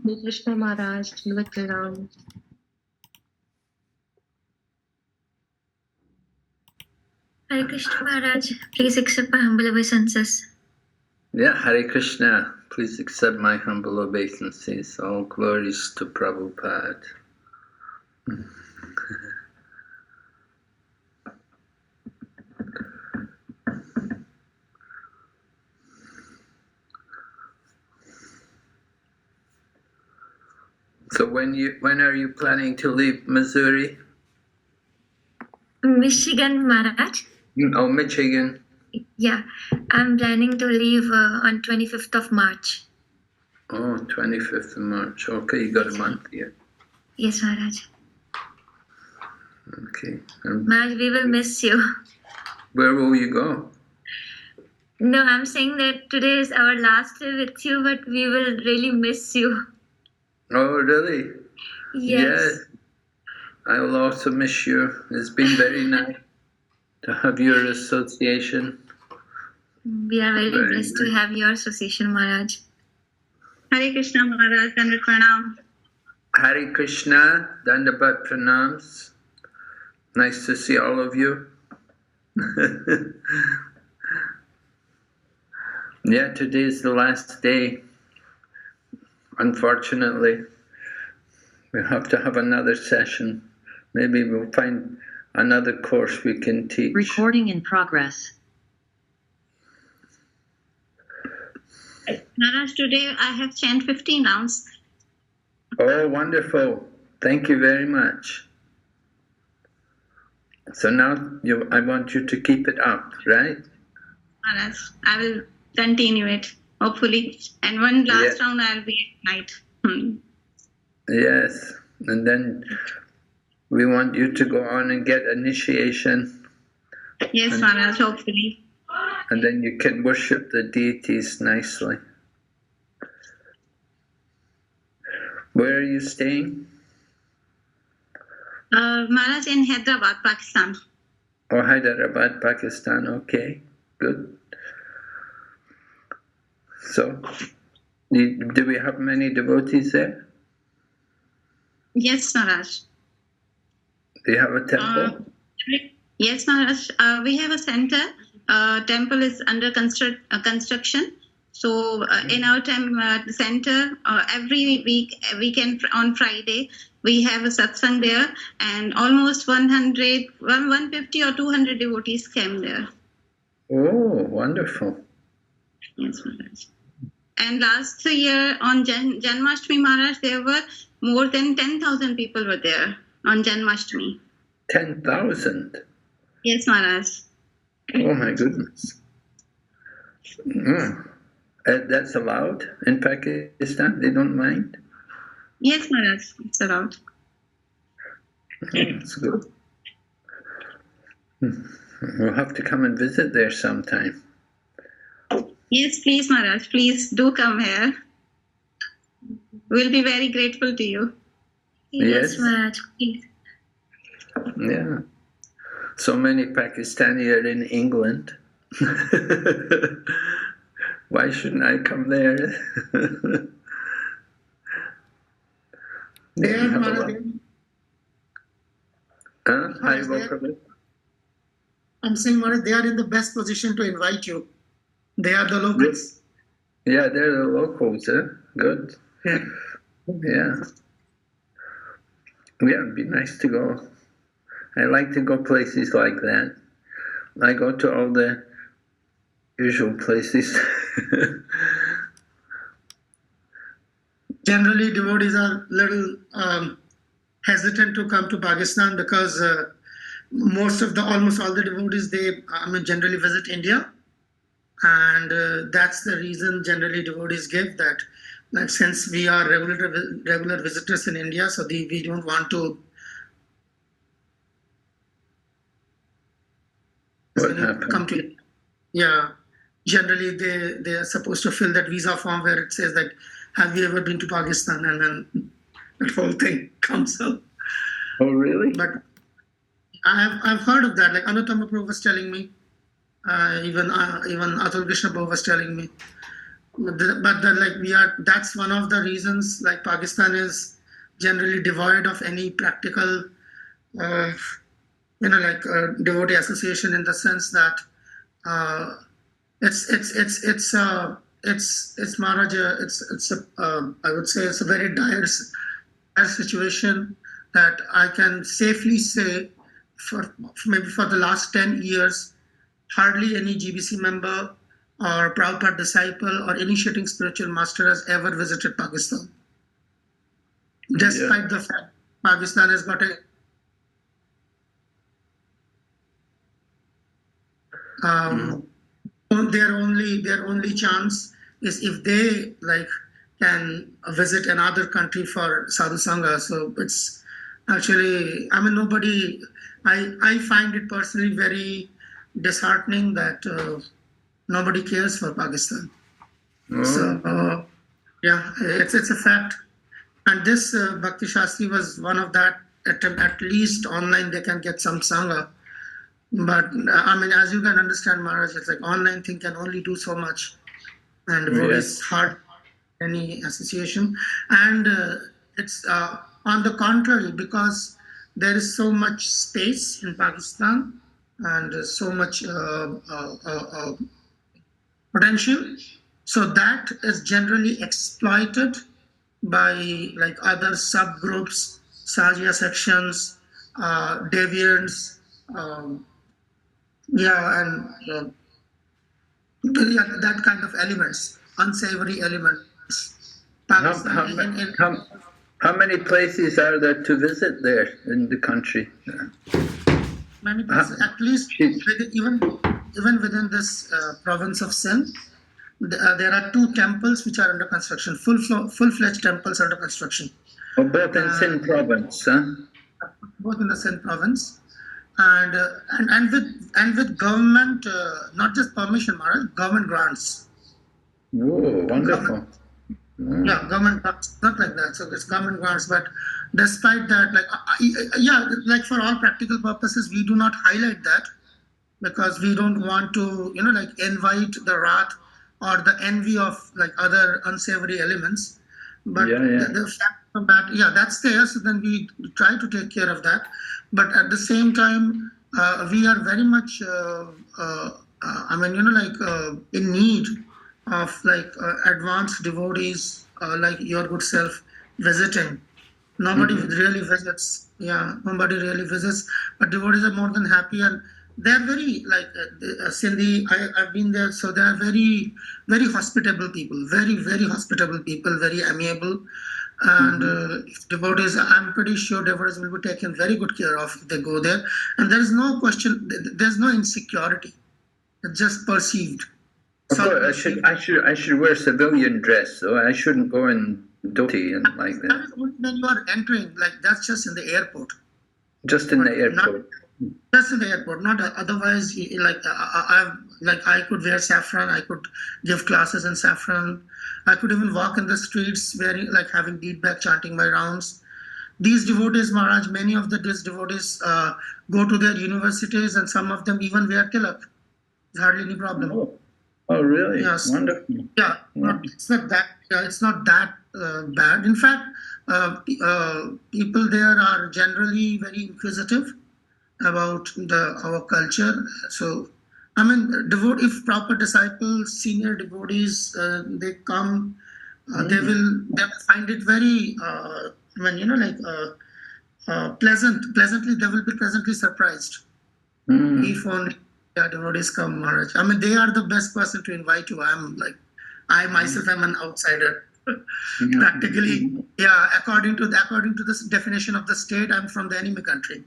Hare Krishna Maharaj, Dandavat Pranam. Hare Krishna Maharaj, please accept my humble obeisances. Yeah, Hare Krishna. Please accept my humble obeisances. All glories to Prabhupada. So when are you planning to leave Missouri? Michigan Maharaj? Oh, Michigan. Yeah, I'm planning to leave on 25th of March. Oh, 25th of March. Okay, you got a month here. Yes, Maharaj. Okay. Maharaj, we will miss you. Where will you go? No, I'm saying that today is our last day with you, but we will really miss you. Oh, really? Yes. I will also miss you. It's been very nice to have your association. We are very blessed to have your association, Maharaj. Hare Krishna Maharaj, Dandavat Pranam. Hare Krishna, Dandavat Pranams. Nice to see all of you. Yeah, today is the last day. Unfortunately, we'll have to have another session. Maybe we'll find another course we can teach. Recording in progress. Maharaj, today I have chanted 15 rounds. Oh, wonderful. Thank you very much. So now I want you to keep it up, right? Maharaj, I will continue it, hopefully. And one last round I'll be at night. Yes. And then we want you to go on and get initiation. Yes, Maharaj, hopefully. And then you can worship the deities nicely. Where are you staying? Maharaj, in Hyderabad, Pakistan. Oh, Hyderabad, Pakistan. Okay, good. So, do we have many devotees there? Yes, Maharaj. Do you have a temple? Yes, Maharaj. We have a center. Temple is under construction. So in our center, every weekend on Friday, we have a satsang there, and almost 150 or 200 devotees came there. Oh, wonderful. Yes, Maharaj. And last year on Janmashtami, Maharaj, there were more than 10,000 people were there on Janmashtami. 10,000? Yes, Maharaj. Oh, my goodness. That's allowed in Pakistan? They don't mind? Yes, Maharaj, it's allowed. That's good. We'll have to come and visit there sometime. Yes, please, Maharaj, please do come here. We'll be very grateful to you. Yes, Maharaj, please. Yeah. So many Pakistani are in England. Why shouldn't I come there? They are Maharaj. I'm saying, Maharaj, they are in the best position to invite you. They are the locals. Yeah, they're the locals, huh? Good. Yeah. Yeah. Yeah, it'd be nice to go. I like to go places like that. I go to all the usual places. Generally, devotees are little hesitant to come to Pakistan because almost all the devotees, they generally visit India. And that's the reason generally devotees give that. Like, since we are regular visitors in India, so we don't want to. What happened? Come to India. Yeah. Generally, they are supposed to fill that visa form where it says that, have you ever been to Pakistan? And then that whole thing comes up. Oh, really? But I've heard of that. Like Anuttama Prabhu was telling me, even Atul Krishna Prabhu was telling me. That's one of the reasons like Pakistan is generally devoid of any practical devotee association, in the sense that uh, it's Maharaj, it's a I would say it's a very dire situation that I can safely say maybe for the last 10 years, hardly any GBC member or Prabhupada disciple or initiating spiritual master has ever visited Pakistan. Despite the fact Pakistan has got a their only chance is if they can visit another country for sadhu sangha. So it's actually, I mean, nobody. I find it personally very disheartening that nobody cares for Pakistan. So yeah, it's a fact. And this Bhakti-Shastri was one of that attempt. At least online they can get some sangha. But I mean, as you can understand, Maharaj, it's like online thing can only do so much, and it's hard any association. And it's on the contrary, because there is so much space in Pakistan and so much potential, so that is generally exploited by like other subgroups, Sajya sections, deviants. That kind of elements, unsavory elements. How many places are there to visit there in the country? Many places, at least even within this province of Sindh, there are 2 temples which are under construction, full-fledged temples under construction. Both in Sindh province, huh? Both in the Sindh province. And with government, not just permission, Maharaj, government grants. Oh, wonderful. Yeah, government grants, not like that. So it's government grants, but despite that, like for all practical purposes, we do not highlight that because we don't want to, invite the wrath or the envy of like other unsavory elements. But the fact of that, that's there. So then we try to take care of that. But at the same time, we are very much, in need of advanced devotees like your good self visiting. Nobody really visits. Yeah, nobody really visits. But devotees are more than happy, and they're very Sindhi. I've been there, so they are very, very hospitable people. Very, very hospitable people. Very amiable. And devotees, I'm pretty sure devotees will be taken very good care of if they go there. And there is no question, there's no insecurity. It's just perceived. I should wear civilian dress, so I shouldn't go in dhoti and like that. That is only when you are entering, that's just in the airport. Just in the airport. Just in the airport, not otherwise. I could wear saffron. I could give classes in saffron. I could even walk in the streets wearing, having bead bag, chanting my rounds. These devotees, Maharaj, many of these devotees go to their universities, and some of them even wear tilak. There's hardly any problem. Oh really? Yes. Wonderful. Yeah, it's not that. It's not that bad. In fact, people there are generally very inquisitive about our culture. So, I mean, if proper disciples, senior devotees, they come, they will find it very, pleasantly, they will be pleasantly surprised. If only devotees come, Maharaj. I mean, they are the best person to invite you. I myself am an outsider. Practically, according to this definition of the state, I'm from the enemy country.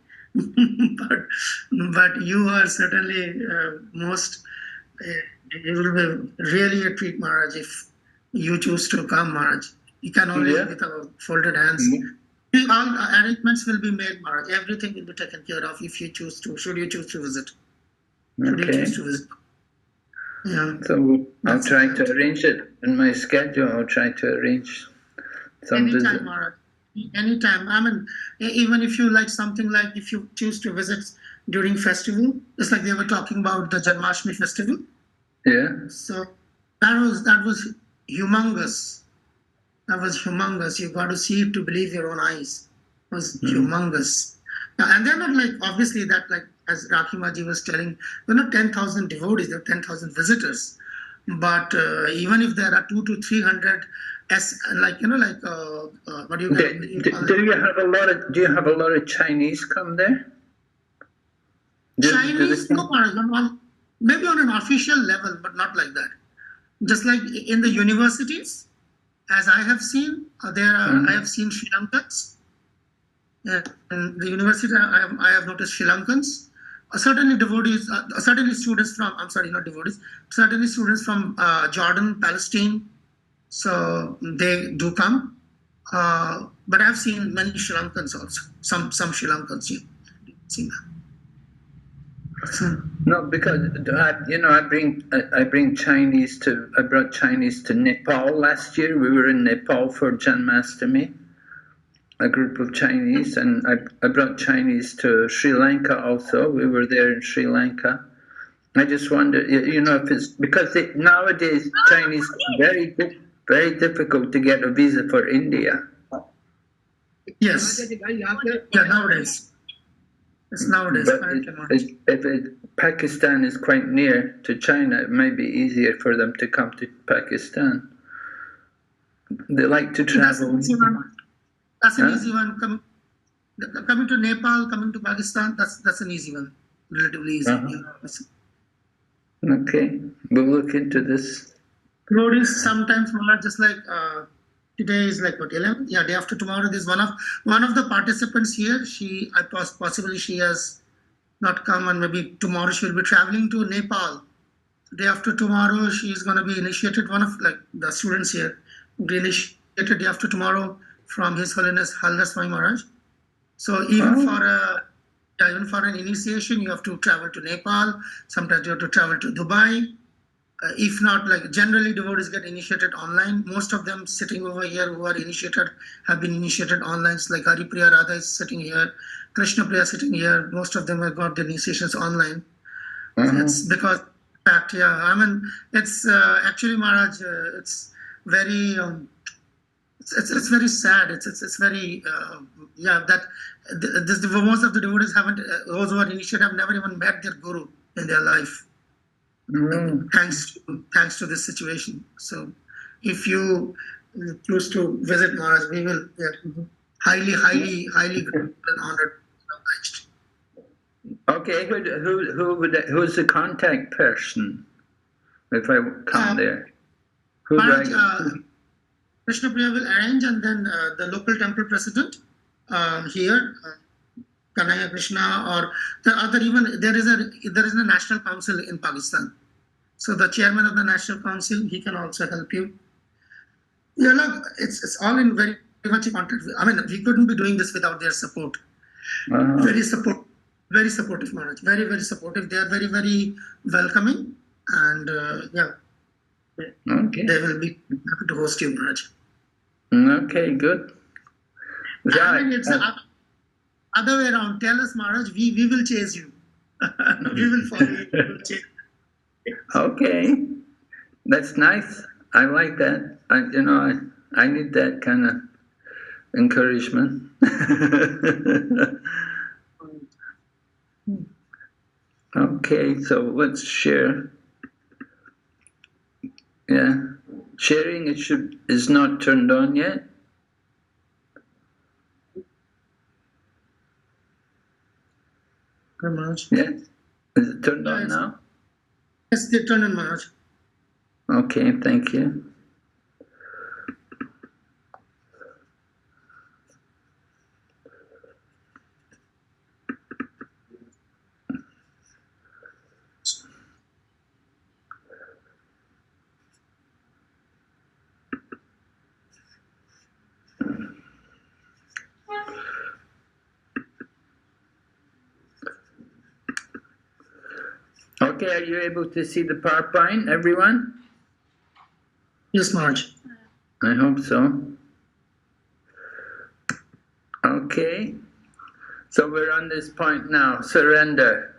but you are certainly most. It will be really a treat, Maharaj, if you choose to come, Maharaj. You can only with our folded hands. All arrangements will be made, Maharaj. Everything will be taken care of if you choose to. Should you choose to visit? Okay. Yeah. So I'll try to arrange it in my schedule. I'll try to arrange some visit. Anytime, Maharaj. Anytime. I mean, even if you like something like if you choose to visit during festival, just like they were talking about the Janmashtami festival. Yeah. So that was humongous. That was humongous. You got to see it to believe your own eyes. It was humongous. And they're not like, obviously, that like, as Rakimaji was telling, there are not 10,000 devotees, there are 10,000 visitors. But even if there are 200 to 300, what do you do you have a lot of Chinese come there? Chinese, no, maybe on an official level, but not like that. Just like in the universities, as I have seen, I have seen Sri Lankans. In the university, I have noticed Sri Lankans. Certainly devotees, certainly students from, I'm sorry, not devotees, certainly students from Jordan, Palestine. So they do come. But I've seen many Sri Lankans also. Some Sri Lankans, yeah. Seen that. No, because I brought Chinese to Nepal last year. We were in Nepal for Janmashtami, a group of Chinese, and I brought Chinese to Sri Lanka also. We were there in Sri Lanka. I just wonder, if it's because nowadays Chinese very difficult to get a visa for India. Yes. Yeah, nowadays. It's nowadays. Pakistan is quite near to China, it might be easier for them to come to Pakistan. They like to travel. That's an easy one. Coming to Nepal, coming to Pakistan, that's an easy one. Relatively easy. Okay, we'll look into this. Devotees sometimes just like today is like what, 11? Yeah, day after tomorrow. There's one of the participants here. Possibly she has not come, and maybe tomorrow she'll be traveling to Nepal. Day after tomorrow, she's going to be initiated. One of like the students here will be initiated day after tomorrow from His Holiness Haldas Swami Maharaj. So even for an initiation, you have to travel to Nepal. Sometimes you have to travel to Dubai. If not, like generally devotees get initiated online. Most of them sitting over here who are initiated have been initiated online. It's like Haripriya Radha is sitting here, Krishna Priya sitting here. Most of them have got their initiations online. It's because, in fact, it's actually Maharaj. It's very, it's very sad. It's very that most of the devotees haven't. Those who are initiated have never even met their guru in their life. Thanks to this situation. So if you choose to visit Maharaj, we will highly grateful and honored and obliged. Okay, who's the contact person if I come there? Maharaj, Krishna Priya will arrange, and then the local temple president here, Kanhaiya Krishna, or there is a national council in Pakistan. So the chairman of the national council, he can also help you. Yeah, look, it's all in very much in contact. We couldn't be doing this without their support. Very supportive Maharaj. Very, very supportive. They are very, very welcoming, and okay. They will be happy to host you, Maharaj. Okay, good. It's the other way around. Tell us, Maharaj, we will chase you. We will follow you. We will chase you. Okay, that's nice. I like that. I need that kind of encouragement. Okay, so let's share. Yeah, sharing is not turned on yet. Maharaj. Yeah, is it turned on now? Yes, they turn on, Maharaj. Okay, thank you. Okay, are you able to see the PowerPoint, everyone? Yes, Maharaj. I hope so. Okay, so we're on this point now, surrender.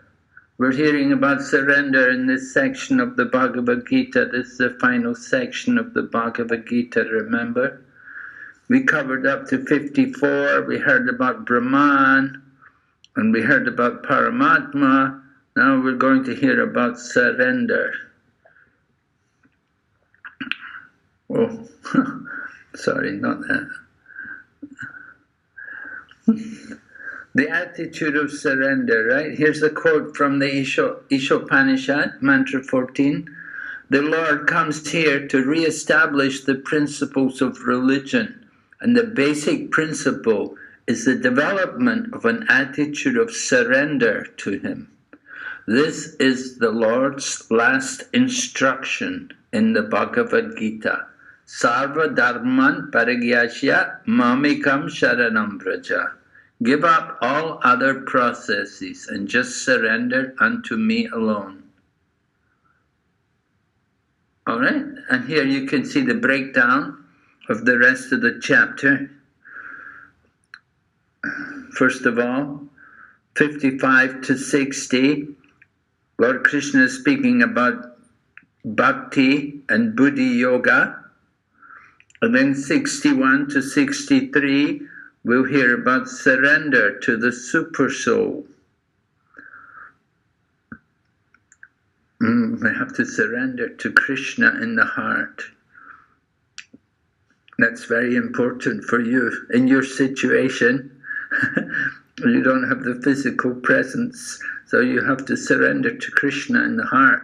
We're hearing about surrender in this section of the Bhagavad Gita. This is the final section of the Bhagavad Gita, remember? We covered up to 54. We heard about Brahman, and we heard about Paramatma. Now we're going to hear about surrender. Oh, sorry, not that. The attitude of surrender, right? Here's a quote from the Ishopanishad, Mantra 14. The Lord comes here to re-establish the principles of religion, and the basic principle is the development of an attitude of surrender to Him. This is the Lord's last instruction in the Bhagavad Gita. Sarva dharman parigyasya mamikam sharanam vraja. Give up all other processes and just surrender unto me alone. All right, and here you can see the breakdown of the rest of the chapter. First of all, 55 to 60, Lord Krishna is speaking about bhakti and buddhi yoga. And then 61 to 63, we'll hear about surrender to the super soul. We have to surrender to Krishna in the heart. That's very important for you in your situation. You don't have the physical presence, so you have to surrender to Krishna in the heart.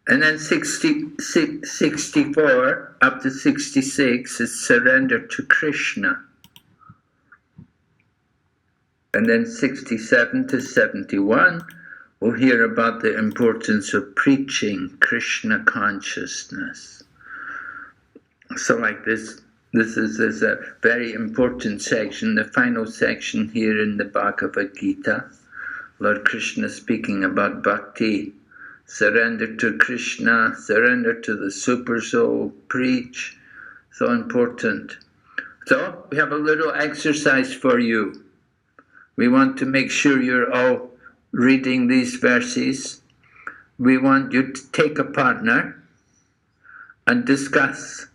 And then 64 up to 66 is surrender to Krishna. And then 67 to 71, we'll hear about the importance of preaching Krishna consciousness. So like this is a very important section, the final section here in the Bhagavad Gita. Lord Krishna speaking about bhakti, surrender to Krishna, surrender to the super soul, preach, so important. So we have a little exercise for you. We want to make sure you're all reading these verses. We want you to take a partner and discuss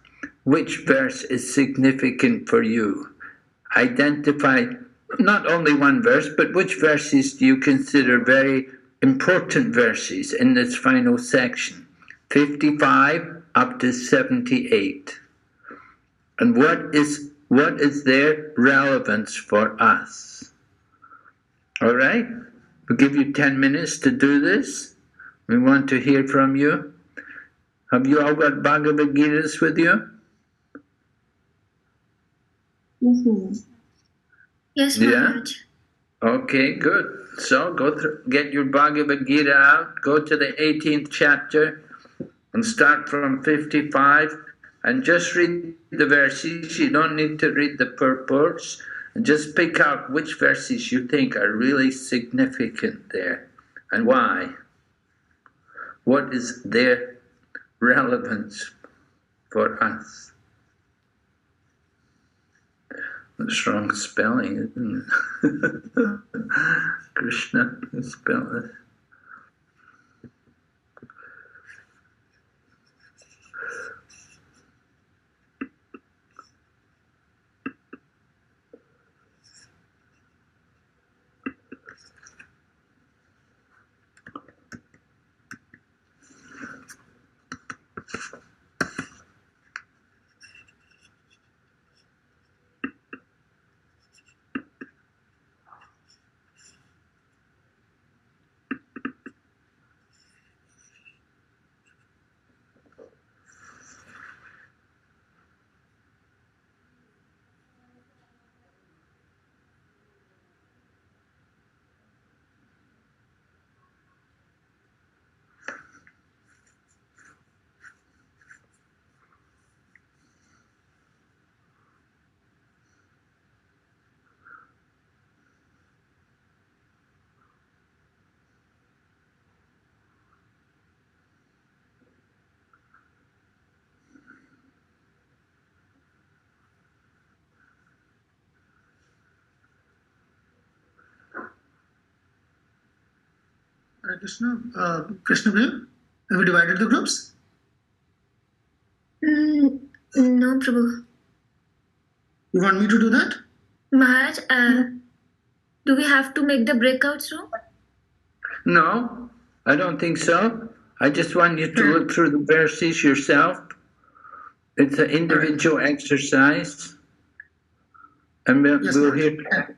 which verse is significant for you. Identify not only one verse, but which verses do you consider very important verses in this final section, 55 up to 78. And what is their relevance for us? All right? We'll give you 10 minutes to do this. We want to hear from you. Have you all got Bhagavad Gitas with you? Yes, Yeah? Maharaj. Okay, good. So go through, get your Bhagavad Gita out, go to the 18th chapter and start from 55 and just read the verses. You don't need to read the purports. And just pick out which verses you think are really significant there and why. What is their relevance for us? That's wrong spelling, isn't it? Krishna spell it. Hare Krishna. Krishna Bhaiya, have we divided the groups? No, Prabhu. You want me to do that? Maharaj, do we have to make the breakouts room? No, I don't think so. I just want you to look through the verses yourself. It's an individual exercise. And Yes, we'll Maharaj. hear.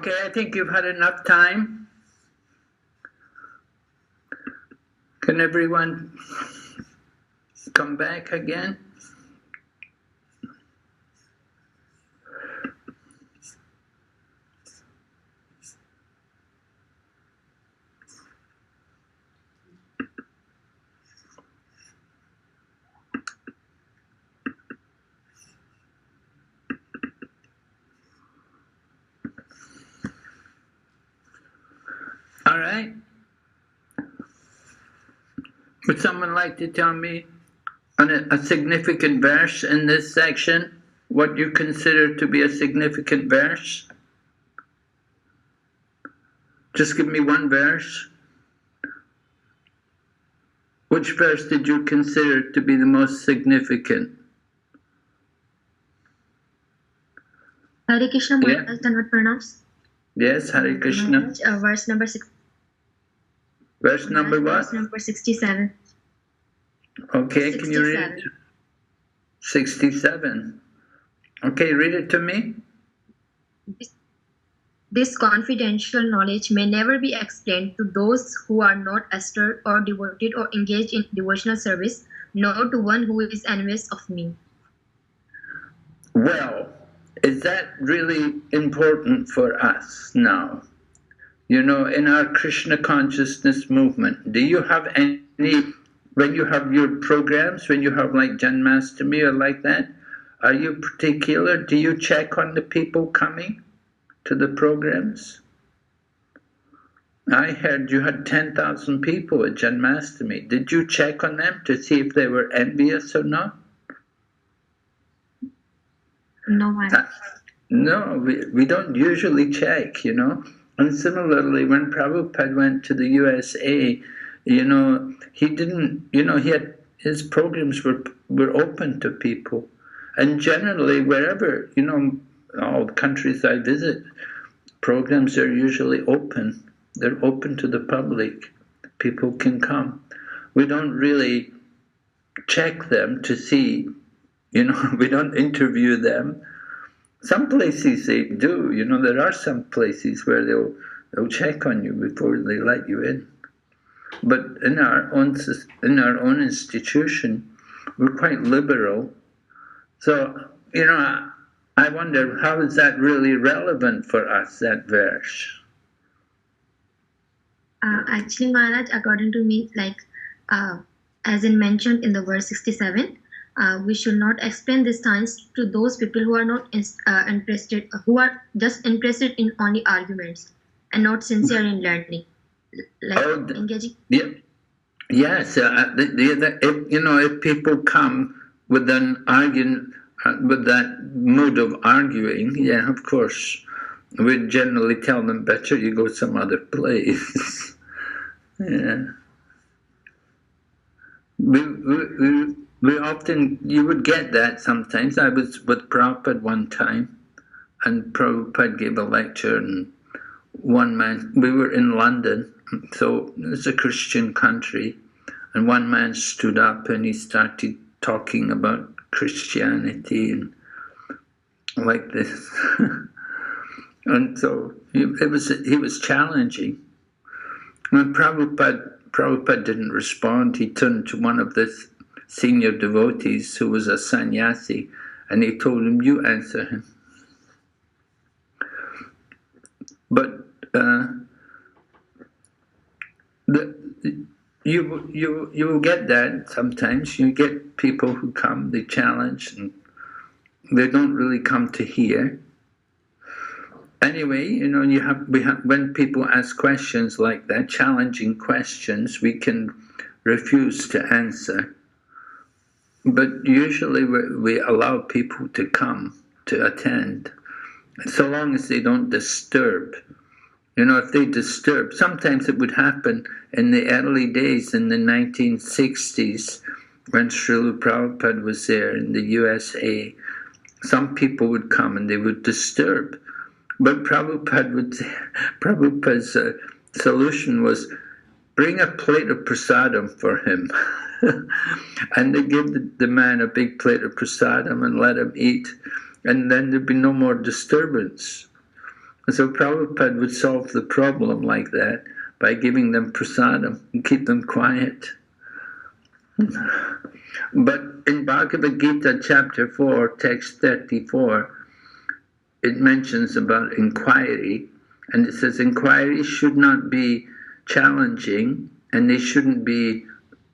Okay, I think you've had enough time. Can everyone come back again? All right. Would someone like to tell me on a significant verse in this section? What you consider to be a significant verse? Just give me one verse. Which verse did you consider to be the most significant? Hare Krishna Yeah. Maharaj, Dhanvat Pranams. Yes, Hare Krishna. Maharaj, verse number 6. Verse number what? Verse number 67. Okay, can you read it? 67. 67. Okay, read it to me. This confidential knowledge may never be explained to those who are not astir or devoted or engaged in devotional service, nor to one who is envious of me. Well, is that really important for us now? You know, in our Krishna consciousness movement, do you have any, when you have your programs, when you have like Janmashtami or like that, are you particular? Do you check on the people coming to the programs? I heard you had 10,000 people at Janmashtami. Did you check on them to see if they were envious or not? No, Maharaj. No, we don't usually check, you know. And similarly, when Prabhupada went to the USA, you know, he didn't, you know, his programs were open to people. And generally, wherever, you know, all the countries I visit, programs are usually open. They're open to the public. People can come. We don't really check them to see, you know, we don't interview them. Some places they do, you know, there are some places where they'll check on you before they let you in. But in our own institution, we're quite liberal. So, you know, I wonder, how is that really relevant for us, that verse? Actually, Maharaj, according to me, like, as in mentioned in the verse 67, we should not explain these signs to those people who are not interested, who are just interested in only arguments and not sincere in learning, like engaging. Yeah. Yes, if, you know, if people come with an argument, with that mood of arguing, yeah, of course, we'd generally tell them, better you go some other place. Yeah. We often, you would get that sometimes. I was with Prabhupada one time, and Prabhupada gave a lecture, and one man, we were in London, so it's a Christian country, and one man stood up and he started talking about Christianity and like this. And so he was challenging. When Prabhupada didn't respond, he turned to one of the senior devotees who was a sannyasi, and he told him, you answer him. But you will get that sometimes. You get people who come, they challenge, and they don't really come to hear. Anyway, you know, we have when people ask questions like that, challenging questions, we can refuse to answer. But usually we allow people to come to attend, so long as they don't disturb. You know, if they disturb, sometimes it would happen in the early days in the 1960s when Srila Prabhupada was there in the USA. Some people would come and they would disturb. But Prabhupada's solution was, bring a plate of prasadam for him. And they give the man a big plate of prasadam and let him eat, and then there'd be no more disturbance. So Prabhupada would solve the problem like that by giving them prasadam and keep them quiet. But in Bhagavad Gita chapter 4, text 34, it mentions about inquiry, and it says inquiries should not be challenging and they shouldn't be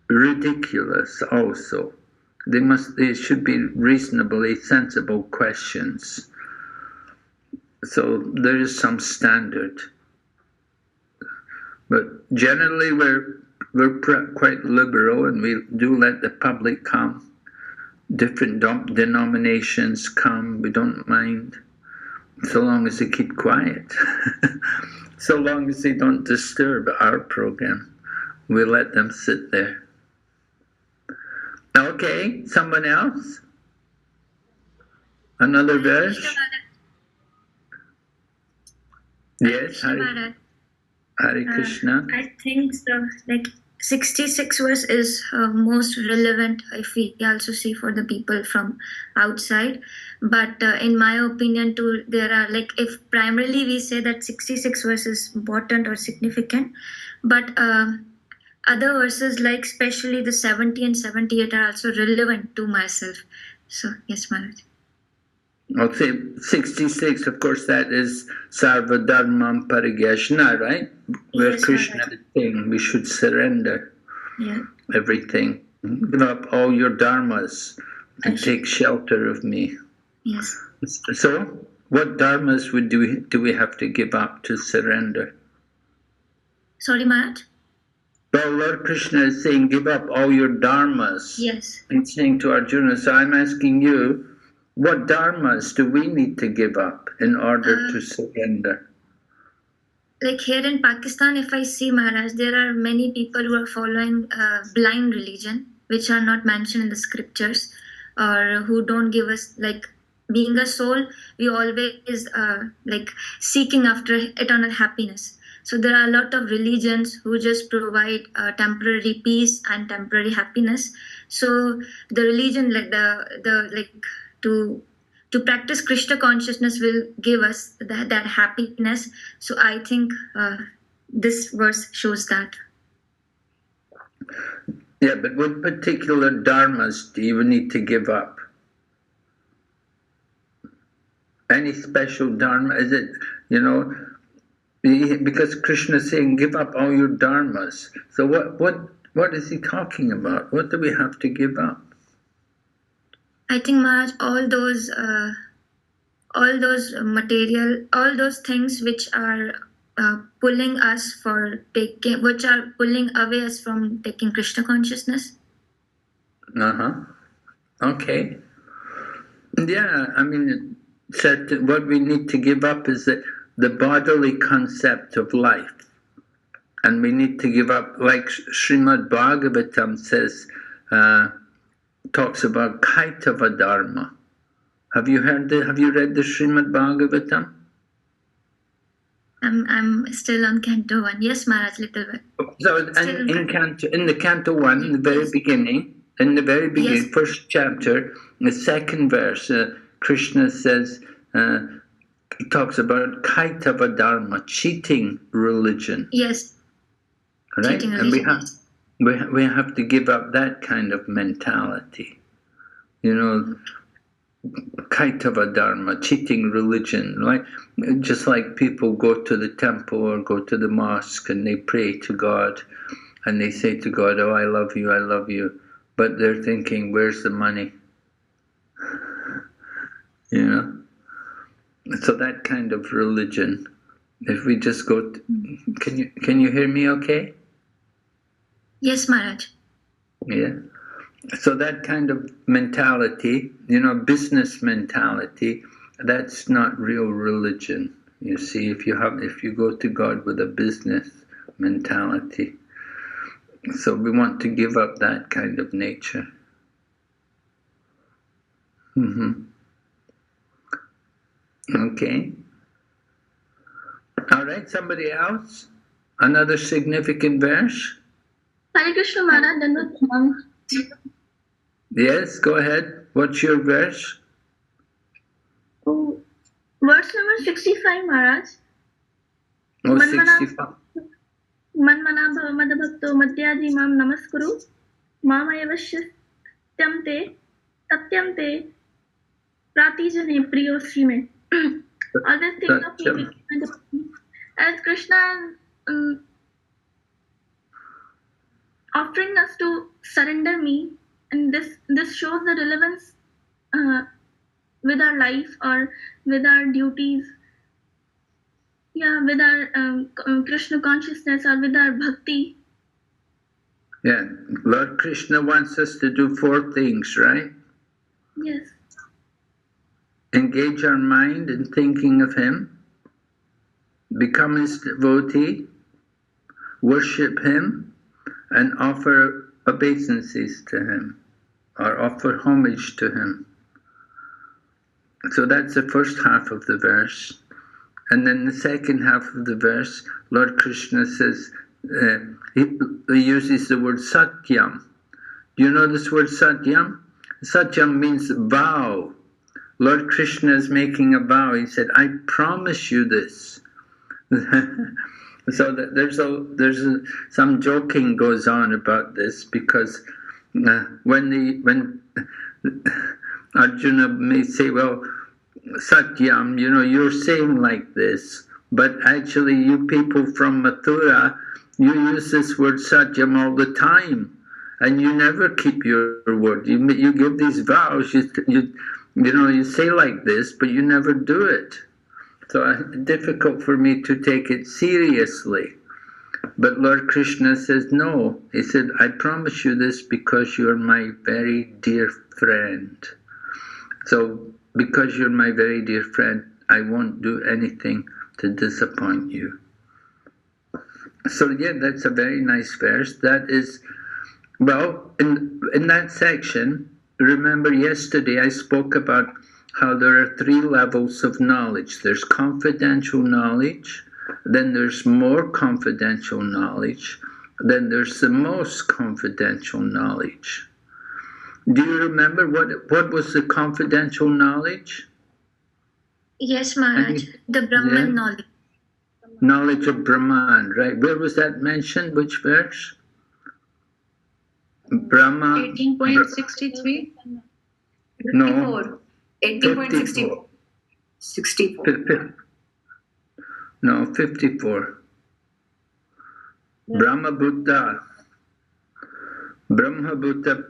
ridiculous also. They should be reasonably sensible questions. So there is some standard. But generally we're quite liberal and we do let the public come. Different denominations come, we don't mind. So long as they keep quiet. So long as they don't disturb our program, we let them sit there. Okay, someone else? Another verse? Yes, Hare Krishna. I think so. Like 66 verse is most relevant if we also see for the people from outside. But in my opinion, too, there are like if primarily we say that 66 verse is important or significant, but other verses like especially the 70 and 78 are also relevant to myself. So yes, Maharaj. I'll say 66, of course, that is Sarva Dharmam Parigyashna, right? Where Yes, Krishna Maharaj. is saying we should surrender Yeah. everything. Give up all your dharmas and Yes. take shelter of me. Yes. So, what dharmas do we have to give up to surrender? Sorry, Maharaj. Well, Lord Krishna is saying, give up all your dharmas. Yes. And saying to Arjuna, so I'm asking you, what dharmas do we need to give up in order to surrender? Like here in Pakistan, if I see Maharaj, there are many people who are following blind religion, which are not mentioned in the scriptures, or who don't give us like being a soul. We always like seeking after eternal happiness. So there are a lot of religions who just provide temporary peace and temporary happiness. So the religion, like the like to practice Krishna consciousness will give us that happiness. So I think this verse shows that. Yeah, but what particular dharmas do you need to give up? Any special dharma? Is it, because Krishna is saying, give up all your dharmas. So what is he talking about? What do we have to give up? I think Maharaj, all those material, all those things which are pulling us which are pulling away us from taking Krishna consciousness. Okay. Yeah, I mean, what we need to give up is the bodily concept of life. And we need to give up, like Srimad Bhagavatam says, talks about Kaitava Dharma. Have you read the Srimad Bhagavatam? I'm still on Canto 1. Yes, Maharaj, little bit. So in the Canto 1, in the very beginning, yes. First chapter, the second verse, Krishna says, he talks about Kaitava Dharma, cheating religion. Yes. Right? Cheating and religion. we have to give up that kind of mentality. Kaitava Dharma, cheating religion, right? Just like people go to the temple or go to the mosque and they pray to God and they say to God, oh, I love you. But they're thinking, where's the money? So that kind of religion, if we just go, can you hear me okay? Yes, Maharaj. Yeah. So that kind of mentality, business mentality, that's not real religion. You see, if you go to God with a business mentality. So we want to give up that kind of nature. Okay. All right, somebody else? Another significant verse? Hare Krishna Maharaj, Yes, go ahead. What's your verse? Oh, verse number 65, Maharaj. Oh, Manmana 65. Manmana bhava madbhakto madhyaji mam namaskuru mamayavashyam te satyam te pratijane priyo srime. Always think of me as Krishna offering us to surrender me, and this shows the relevance with our life or with our duties, with our Krishna consciousness or with our bhakti. Yeah, Lord Krishna wants us to do 4 things, right? Yes. Engage our mind in thinking of Him, become His devotee, worship Him, and offer obeisances to Him, or offer homage to Him. So that's the first half of the verse. And then the second half of the verse, Lord Krishna says, he uses the word satyam. Do you know this word satyam? Satyam means vow. Lord Krishna is making a vow. He said, I promise you this. So that some joking goes on about this, because when Arjuna may say, well, Satyam, you're saying like this, but actually you people from Mathura, you use this word Satyam all the time, and you never keep your word. You give these vows, you say like this, but you never do it. So difficult for me to take it seriously. But Lord Krishna says, no. He said, I promise you this because you're my very dear friend. So, because you're my very dear friend, I won't do anything to disappoint you. So yeah, that's a very nice verse. That is, well, in that section, remember yesterday I spoke about how there are 3 levels of knowledge. There's confidential knowledge, then there's more confidential knowledge, then there's the most confidential knowledge. Do you remember what was the confidential knowledge? Yes, Maharaj. The Brahman knowledge. Knowledge of Brahman, right? Where was that mentioned? Which verse? Brahma. 18.63? No. 18.64. 64. No, 54. Brahma Buddha. Brahma Buddha.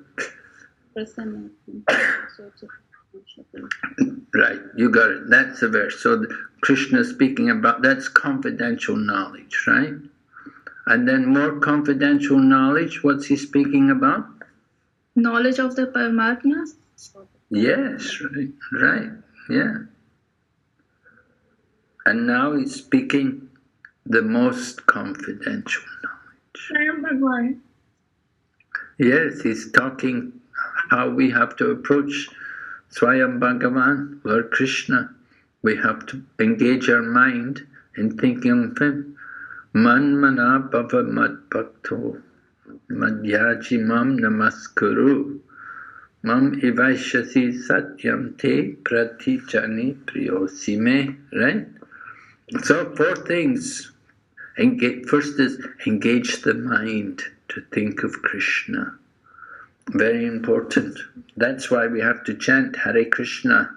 Right, you got it. That's the verse. So Krishna speaking about, that's confidential knowledge, right? And then more confidential knowledge, what's he speaking about? Knowledge of the Paramatma? Yes, right, yeah. And now he's speaking the most confidential knowledge. Yes, he's talking how we have to approach Swayam Bhagavan, Lord Krishna. We have to engage our mind in thinking of Him. Man mana bhava mad bhakto madhyaji mam namaskuru mam ivaishasi satyam te pratijani priyosime. Right? So 4 things. First is engage the mind to think of Krishna. Very important. That's why we have to chant Hare Krishna.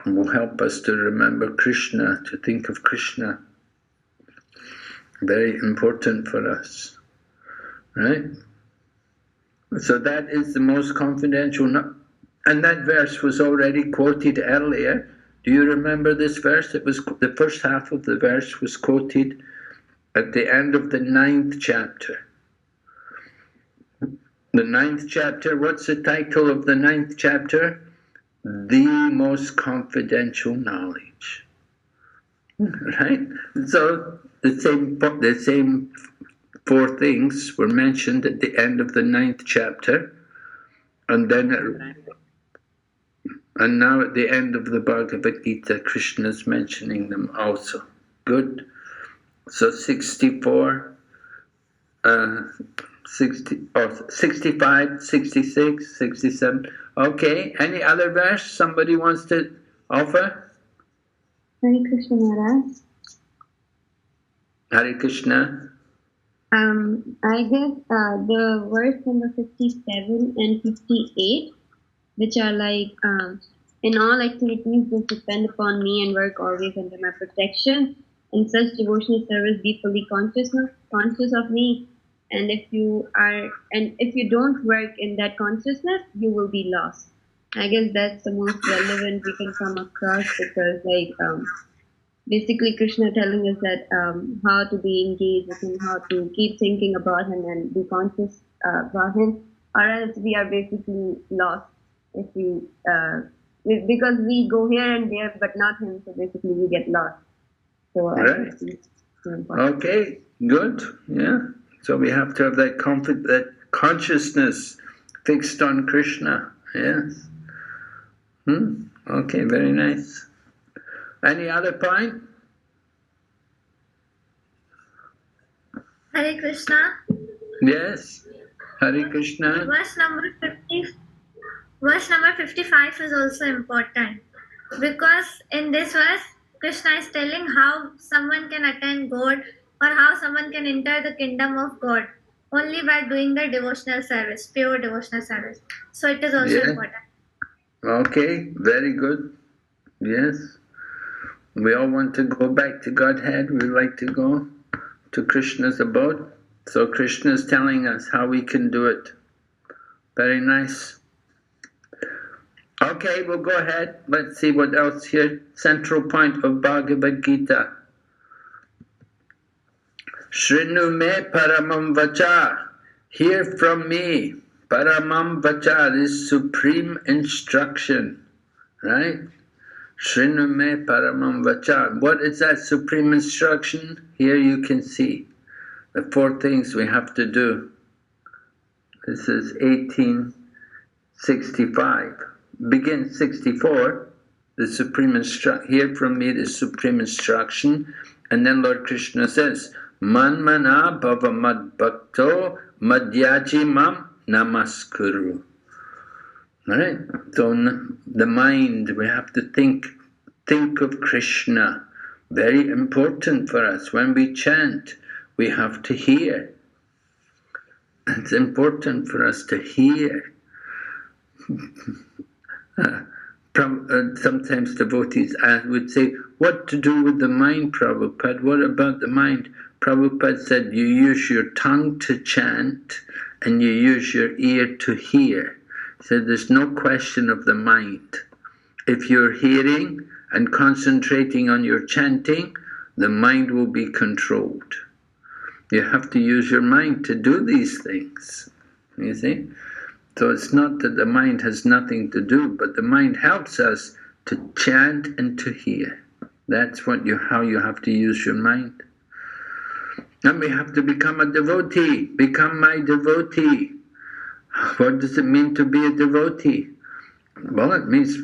It will help us to remember Krishna, to think of Krishna. Very important for us. Right? So that is the most confidential. And that verse was already quoted earlier. Do you remember this verse? It was the first half of the verse was quoted at the end of the 9th chapter. The 9th chapter, what's the title of the 9th chapter? The most confidential knowledge. Right? So the same 4 things were mentioned at the end of the 9th chapter, and now at the end of the Bhagavad Gita, Krishna is mentioning them also. Good. So 64, 65, 66, 67. Okay, any other verse somebody wants to offer? Hare Krishna Maharaj. Hare Krishna. I guess the verse number 57 and 58, which are like, in all activities, just depend upon me and work always under my protection. In such devotional service, be fully conscious of me. And if you don't work in that consciousness, you will be lost. I guess that's the most relevant we can come across, because basically Krishna telling us that how to be engaged with him, how to keep thinking about him and be conscious about him, or else we are basically lost if because we go here and there but not him, so basically we get lost. So right. Okay, good. Yeah. So we have to have that consciousness fixed on Krishna. Yes. Okay, very nice. Any other point? Hare Krishna. Yes. Hare Krishna. Verse number 55 is also important, because in this verse Krishna is telling how someone can attain God, or how someone can enter the kingdom of God only by doing the devotional service, pure devotional service. So it is also important. Okay, very good. Yes. We all want to go back to Godhead. We like to go to Krishna's abode. So Krishna is telling us how we can do it. Very nice. Okay, we'll go ahead. Let's see what else here. Central point of Bhagavad Gita. Shrinu me paramam vacha. Hear from me. Paramam vacha is supreme instruction. Right? Shrinu me paramam vacha. What is that supreme instruction? Here you can see the 4 things we have to do. This is 1865. Begin 64, the supreme instruction. Hear from me the supreme instruction. And then Lord Krishna says, Manmana bhava mad bhakto madhyaji mam namaskuru. Alright, so the mind, we have to think of Krishna. Very important for us. When we chant, we have to hear. It's important for us to hear. Sometimes devotees would say, what to do with the mind, Prabhupada? What about the mind? Prabhupada said, you use your tongue to chant and you use your ear to hear. He said, there's no question of the mind. If you're hearing and concentrating on your chanting, the mind will be controlled. You have to use your mind to do these things, you see? So it's not that the mind has nothing to do, but the mind helps us to chant and to hear. That's how you have to use your mind. And we have to become a devotee. Become my devotee. What does it mean to be a devotee? Well, it means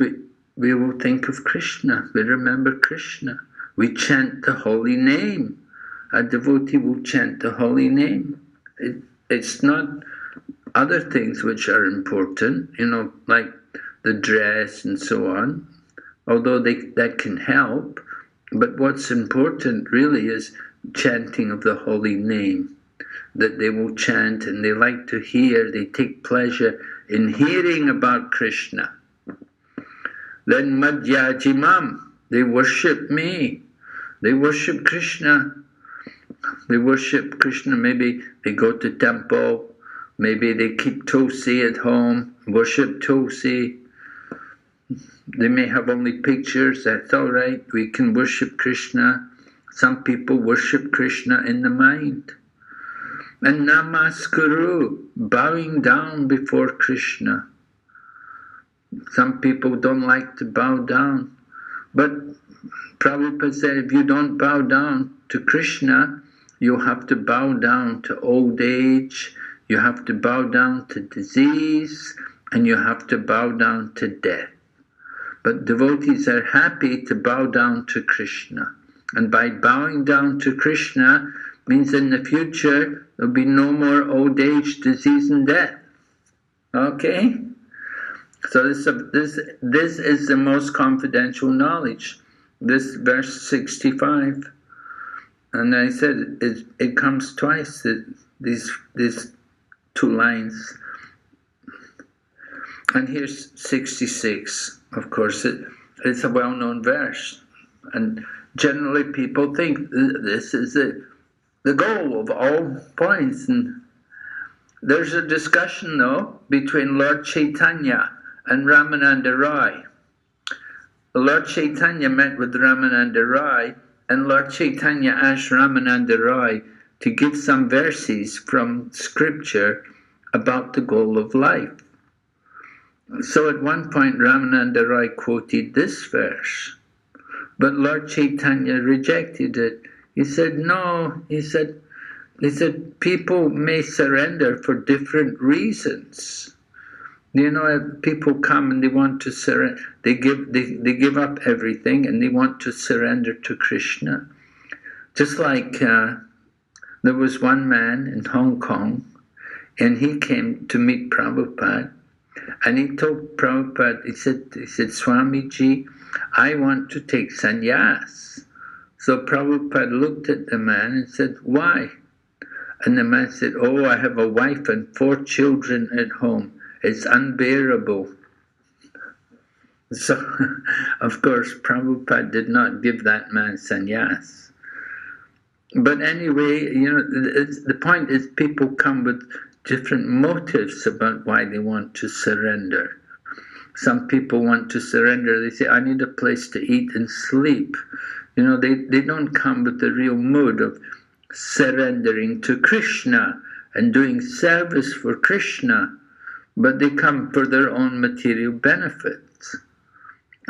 we will think of Krishna. We remember Krishna. We chant the holy name. A devotee will chant the holy name. It's not other things which are important, like the dress and so on, although that can help. But what's important really is chanting of the holy name, that they will chant and they like to hear, they take pleasure in hearing about Krishna. Then Madhyajimam, they worship me, they worship Krishna. They worship Krishna, maybe they go to temple, maybe they keep Tulsi at home, worship Tulsi. They may have only pictures, that's all right. We can worship Krishna. Some people worship Krishna in the mind. And namaskuru, bowing down before Krishna. Some people don't like to bow down. But Prabhupada said, if you don't bow down to Krishna, you have to bow down to old age, you have to bow down to disease, and you have to bow down to death. But devotees are happy to bow down to Krishna. And by bowing down to Krishna means in the future there'll be no more old age, disease, and death. Okay? So this is the most confidential knowledge. This verse 65. And I said it comes twice, these two lines. And here's 66. Of course, it's a well-known verse. And generally people think this is the goal of all points. And there's a discussion, though, between Lord Chaitanya and Ramananda Rai. Lord Chaitanya met with Ramananda Rai, and Lord Chaitanya asked Ramananda Rai to give some verses from scripture about the goal of life. So at one point Ramananda Rai quoted this verse, but Lord Chaitanya rejected it. He said, no, he said, people may surrender for different reasons. You know, people come and they want to surrender. They give up everything and they want to surrender to Krishna. Just like there was one man in Hong Kong, and he came to meet Prabhupada, and he told Prabhupada, he said, Swamiji, I want to take sannyas. So Prabhupada looked at the man and said, why? And the man said, oh, I have a wife and 4 children at home. It's unbearable. So, of course, Prabhupada did not give that man sannyas. But anyway, you know, the point is people come with different motives about why they want to surrender. Some people want to surrender. They say, I need a place to eat and sleep. You know, they don't come with the real mood of surrendering to Krishna and doing service for Krishna, but they come for their own material benefits.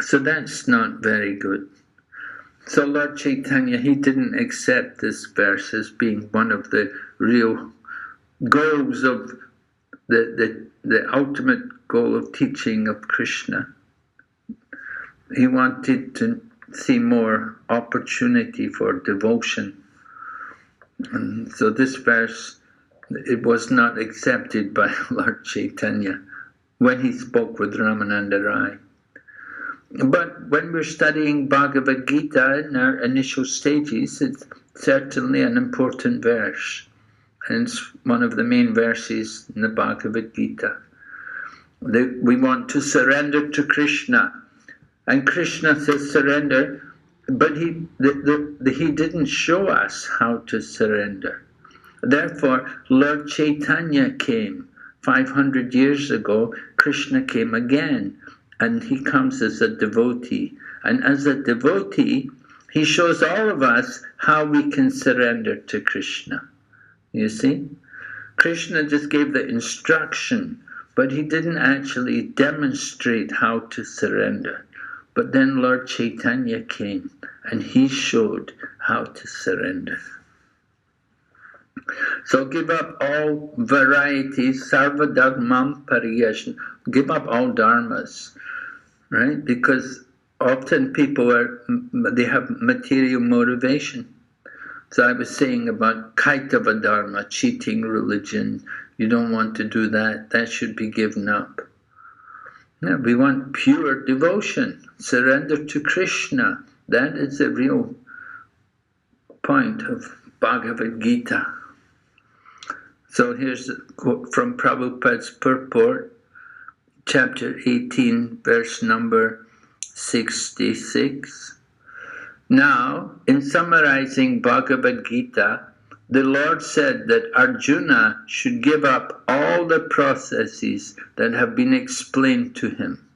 So that's not very good. So Lord Chaitanya, he didn't accept this verse as being one of the real goals of the ultimate goal of teaching of Krishna. He wanted to see more opportunity for devotion. And so this verse, it was not accepted by Lord Chaitanya when he spoke with Ramananda Rai. But when we're studying Bhagavad Gita in our initial stages, it's certainly an important verse. And it's one of the main verses in the Bhagavad Gita. We want to surrender to Krishna. And Krishna says surrender, but he didn't show us how to surrender. Therefore, Lord Chaitanya came. 500 years ago, Krishna came again, and he comes as a devotee. And as a devotee, he shows all of us how we can surrender to Krishna. You see? Krishna just gave the instruction, but he didn't actually demonstrate how to surrender. But then Lord Chaitanya came, and he showed how to surrender. So give up all varieties, sarva dharmam pariyasna, give up all dharmas, right? Because often people they have material motivation. So I was saying about kaitava dharma, cheating religion. You don't want to do that. That should be given up. No, we want pure devotion, surrender to Krishna. That is the real point of Bhagavad Gita. So here's a quote from Prabhupada's purport, chapter 18, verse number 66. Now, in summarizing Bhagavad Gita, the Lord said that Arjuna should give up all the processes that have been explained to him.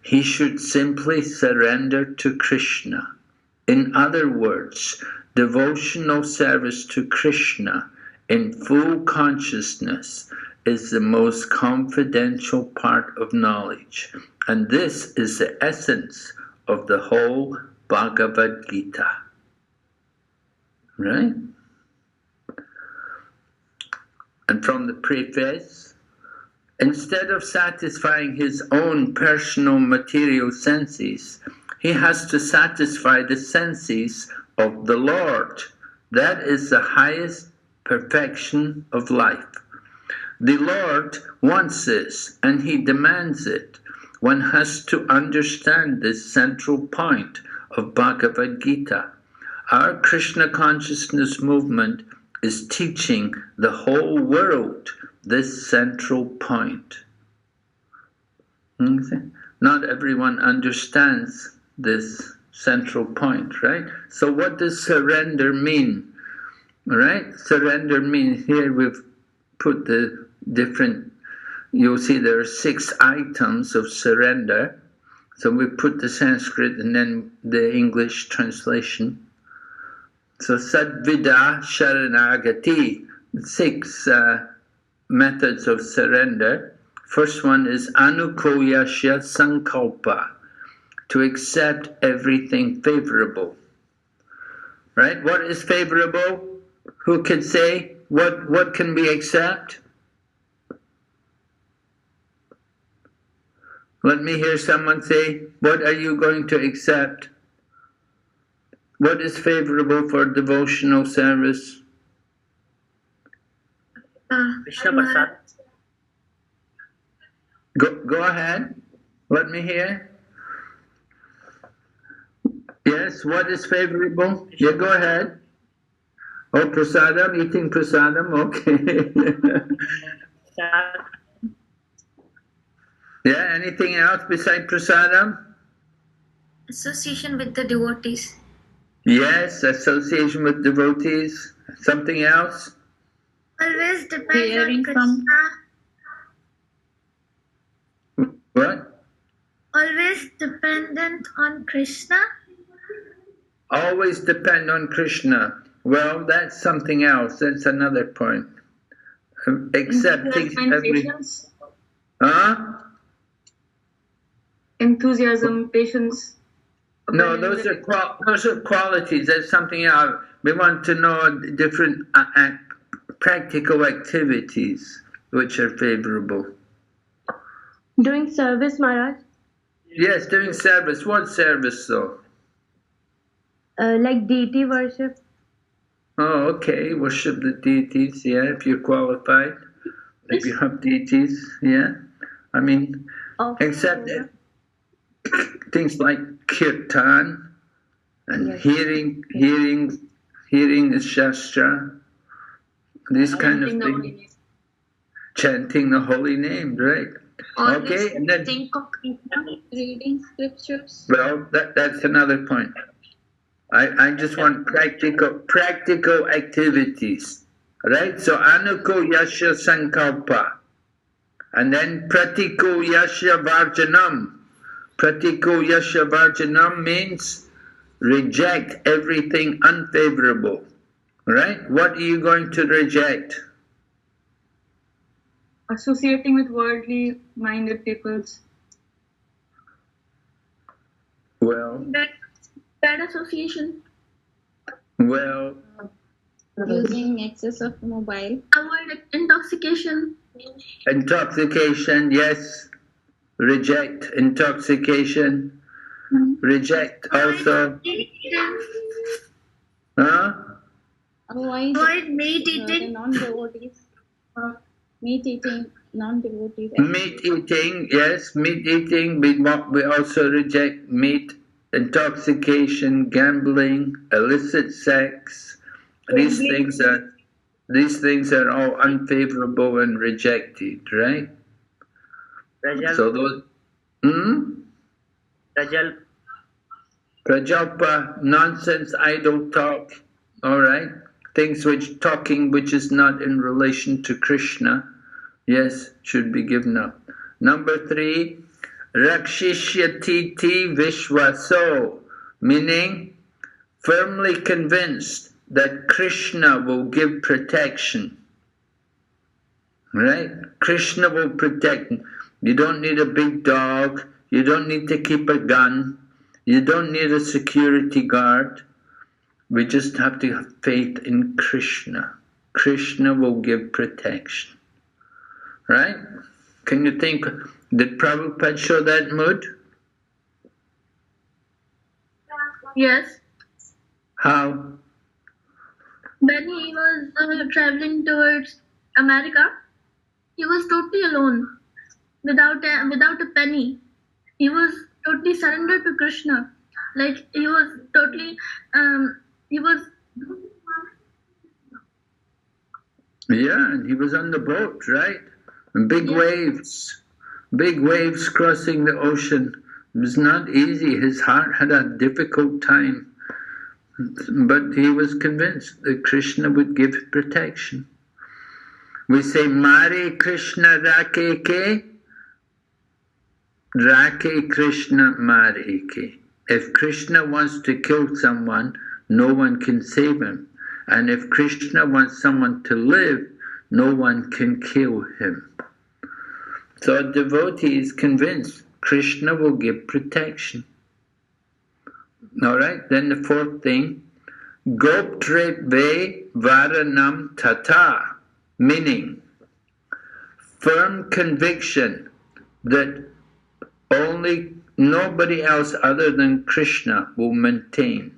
He should simply surrender to Krishna. In other words, devotional service to Krishna in full consciousness is the most confidential part of knowledge. And this is the essence of the whole Bhagavad Gita. Right? And from the preface, instead of satisfying his own personal material senses, he has to satisfy the senses of the Lord. That is the highest perfection of life. The Lord wants this, and he demands it. One has to understand this central point of Bhagavad Gita. Our Krishna consciousness movement is teaching the whole world this central point. Not everyone understands this central point, right? So what does surrender mean? Right? Surrender means, here we've put the different, you'll see there are 6 items of surrender. So we put the Sanskrit and then the English translation. So Sadvida Sharanagati, 6 methods of surrender. First one is Anukoyasya Sankalpa, to accept everything favorable. Right? What is favorable? Who can say? What can we accept? Let me hear someone say, what are you going to accept? What is favorable for devotional service? Krishna Prasad. Go ahead. Let me hear. Yes, what is favorable? Yeah, go ahead. Oh, prasadam, eating prasadam, okay. Yeah, anything else besides prasadam? Association with the devotees. Yes, association with devotees. Something else? Always depend Hearing on from- Krishna. What? Always dependent on Krishna. Always depend on Krishna. Well, that's something else. That's another point. Accepting every... patience. Huh? Enthusiasm, patience. No, those are qualities. That's something else. We want to know different practical activities which are favorable. Doing service, Maharaj. Yes, doing service. What service though? Like deity worship. Oh, okay. Worship the deities, yeah, if you're qualified. If you have deities, yeah. I mean, except things like kirtan and Yes. hearing the Shastra, these kind of things. Chanting the holy name, right? Okay, and then Think of reading scriptures. well, that's another point. I just want practical activities, right? So anuko yasha sankalpa, and then pratiko yasha varjanam. Pratiko yasha varjanam means reject everything unfavorable, right? What are you going to reject? Associating with worldly minded peoples. Well, Bad association. well, Using excess of mobile. Avoid intoxication. intoxication, yes. Reject intoxication. Reject also. Huh? Avoid meat eating. Non-devotees. Meat eating, non-devotees. Meat eating, yes, meat eating. We also reject meat, intoxication, gambling, illicit sex. These things are all unfavorable and rejected, right? Rajal. So those. Rajal. Prajalpa, nonsense, idle talk. All right, things which is not in relation to Krishna. Yes, should be given up. Number 3, Rakshishyatiti Vishwaso, meaning firmly convinced that Krishna will give protection. Right? Krishna will protect. You don't need a big dog. You don't need to keep a gun. You don't need a security guard. We just have to have faith in Krishna. Krishna will give protection. Right? Can you think, did Prabhupada show that mood? Yes. How? When he was traveling towards America, he was totally alone, without a penny. He was totally surrendered to Krishna. Like he was totally He was. Yeah, and he was on the boat, right? And big waves crossing the ocean. It was not easy. His heart had a difficult time. But he was convinced that Krishna would give protection. We say, Mare Krishna Rake Ke, Rake Krishna Mare Ke. If Krishna wants to kill someone, no one can save him. And if Krishna wants someone to live, no one can kill him. So a devotee is convinced Krishna will give protection. All right, then the fourth thing, Goptretve Varanam Tata, meaning firm conviction that only nobody else other than Krishna will maintain.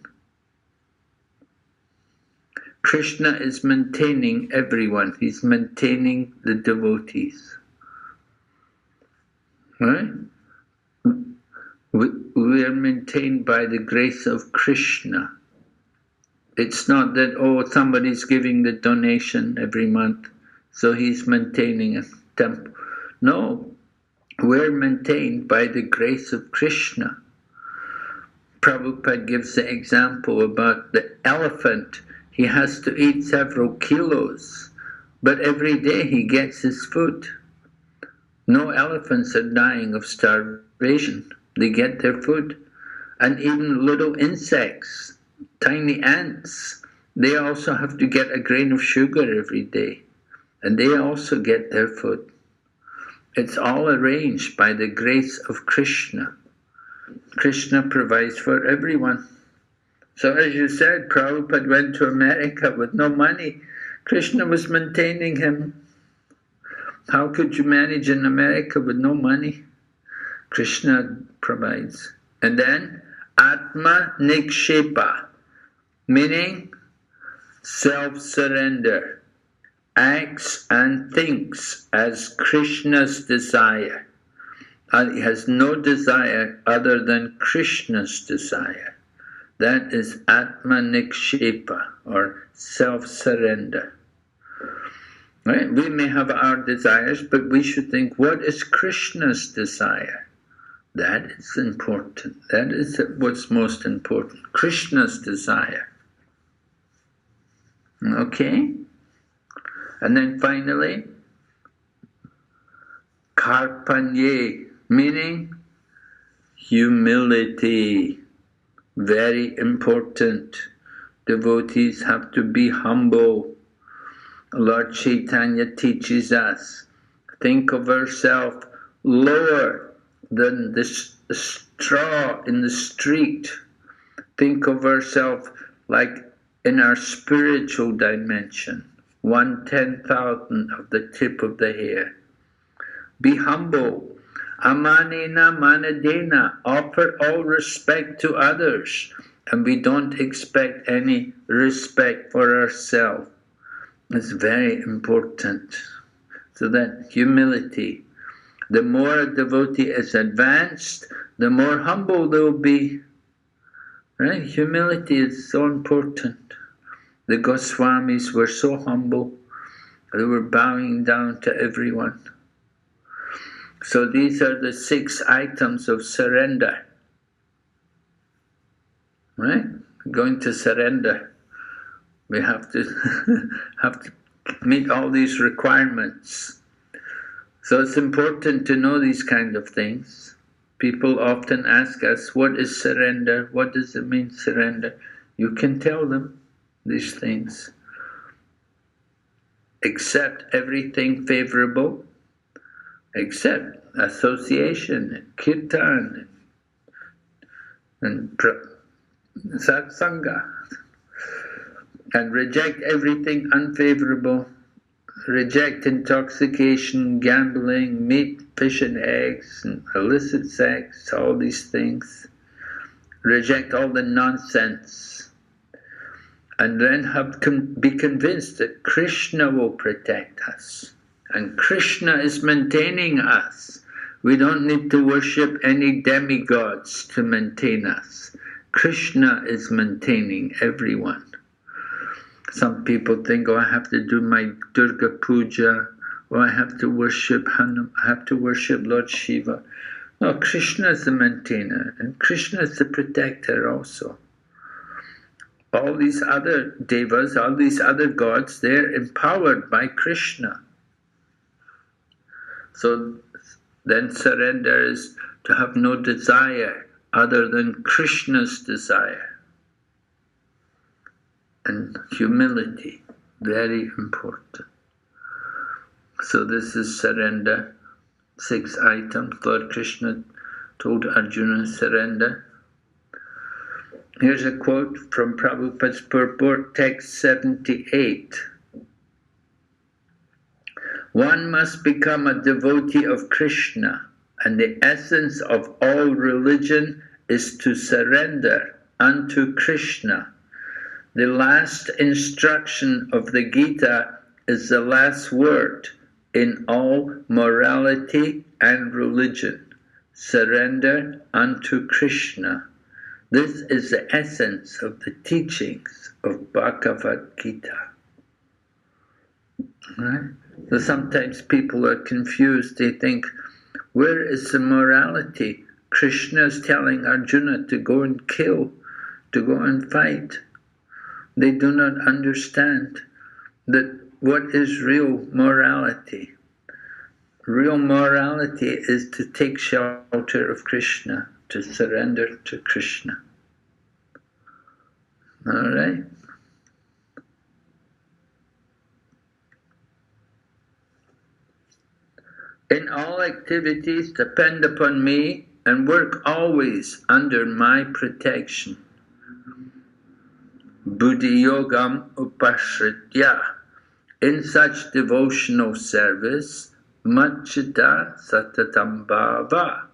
Krishna is maintaining everyone. He's maintaining the devotees. Right? We are maintained by the grace of Krishna. It's not that, oh, somebody's giving the donation every month, so he's maintaining a temple. No, we're maintained by the grace of Krishna. Prabhupada gives the example about the elephant. He has to eat several kilos, but every day he gets his food. No elephants are dying of starvation. They get their food. And even little insects, tiny ants, they also have to get a grain of sugar every day. And they also get their food. It's all arranged by the grace of Krishna. Krishna provides for everyone. So as you said, Prabhupada went to America with no money. Krishna was maintaining him. How could you manage in America with no money? Krishna provides. And then, Atma Nikshepa, meaning self-surrender, acts and thinks as Krishna's desire. And he has no desire other than Krishna's desire. That is Atma Nikshepa, or self-surrender. Right? We may have our desires, but we should think, what is Krishna's desire? That is important. That is what's most important. Krishna's desire. Okay? And then finally, Karpanye, meaning humility. Very important. Devotees have to be humble. Lord Chaitanya teaches us, think of ourselves lower than the straw in the street. Think of ourselves like in our spiritual dimension, 1/10,000th of the tip of the hair. Be humble. Amanena manadena, offer all respect to others, and we don't expect any respect for ourselves. It's very important. So that humility. The more a devotee is advanced, the more humble they'll be. Right? Humility is so important. The Goswamis were so humble. They were bowing down to everyone. So these are the 6 items of surrender. Right? Going to surrender. We have to meet all these requirements. So it's important to know these kind of things. People often ask us, what is surrender? What does it mean, surrender? You can tell them these things. Accept everything favorable. Accept association, and kirtan, and satsanga. And reject everything unfavorable. Reject intoxication, gambling, meat, fish and eggs, and illicit sex, all these things. Reject all the nonsense. And then be convinced that Krishna will protect us. And Krishna is maintaining us. We don't need to worship any demigods to maintain us. Krishna is maintaining everyone. Some people think, oh, I have to do my Durga Puja, or I have to worship Hanuman, I have to worship Lord Shiva. No, Krishna is the maintainer, and Krishna is the protector also. All these other devas, all these other gods, they're empowered by Krishna. So then surrender is to have no desire other than Krishna's desire. And humility, very important. So this is surrender. 6 items. Lord Krishna told Arjuna, surrender. Here's a quote from Prabhupada's purport, text 78. One must become a devotee of Krishna, and the essence of all religion is to surrender unto Krishna. The last instruction of the Gita is the last word in all morality and religion. Surrender unto Krishna. This is the essence of the teachings of Bhagavad Gita. Right? So sometimes people are confused. They think, where is the morality? Krishna is telling Arjuna to go and kill, to go and fight. They do not understand that what is real morality. Real morality is to take shelter of Krishna, to surrender to Krishna. All right? In all activities, depend upon me and work always under my protection. Buddhi yogam upashritya. In such devotional service, Machita satatam bhava.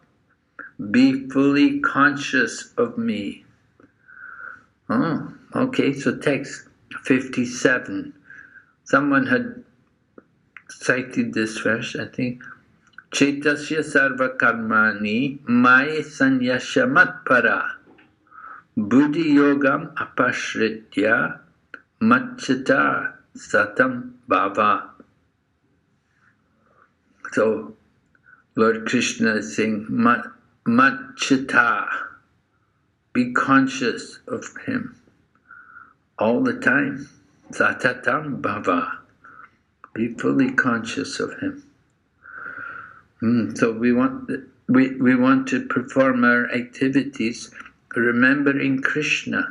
Be fully conscious of me. Oh, okay, so text 57. Someone had cited this verse, I think. Chetasya sarva karmani maya sanyashamat para. Buddhi yogam apashritya machita satam bhava. So, Lord Krishna is saying, machita, be conscious of him all the time. Satatam bhava, be fully conscious of him. So we want to perform our activities remembering Krishna.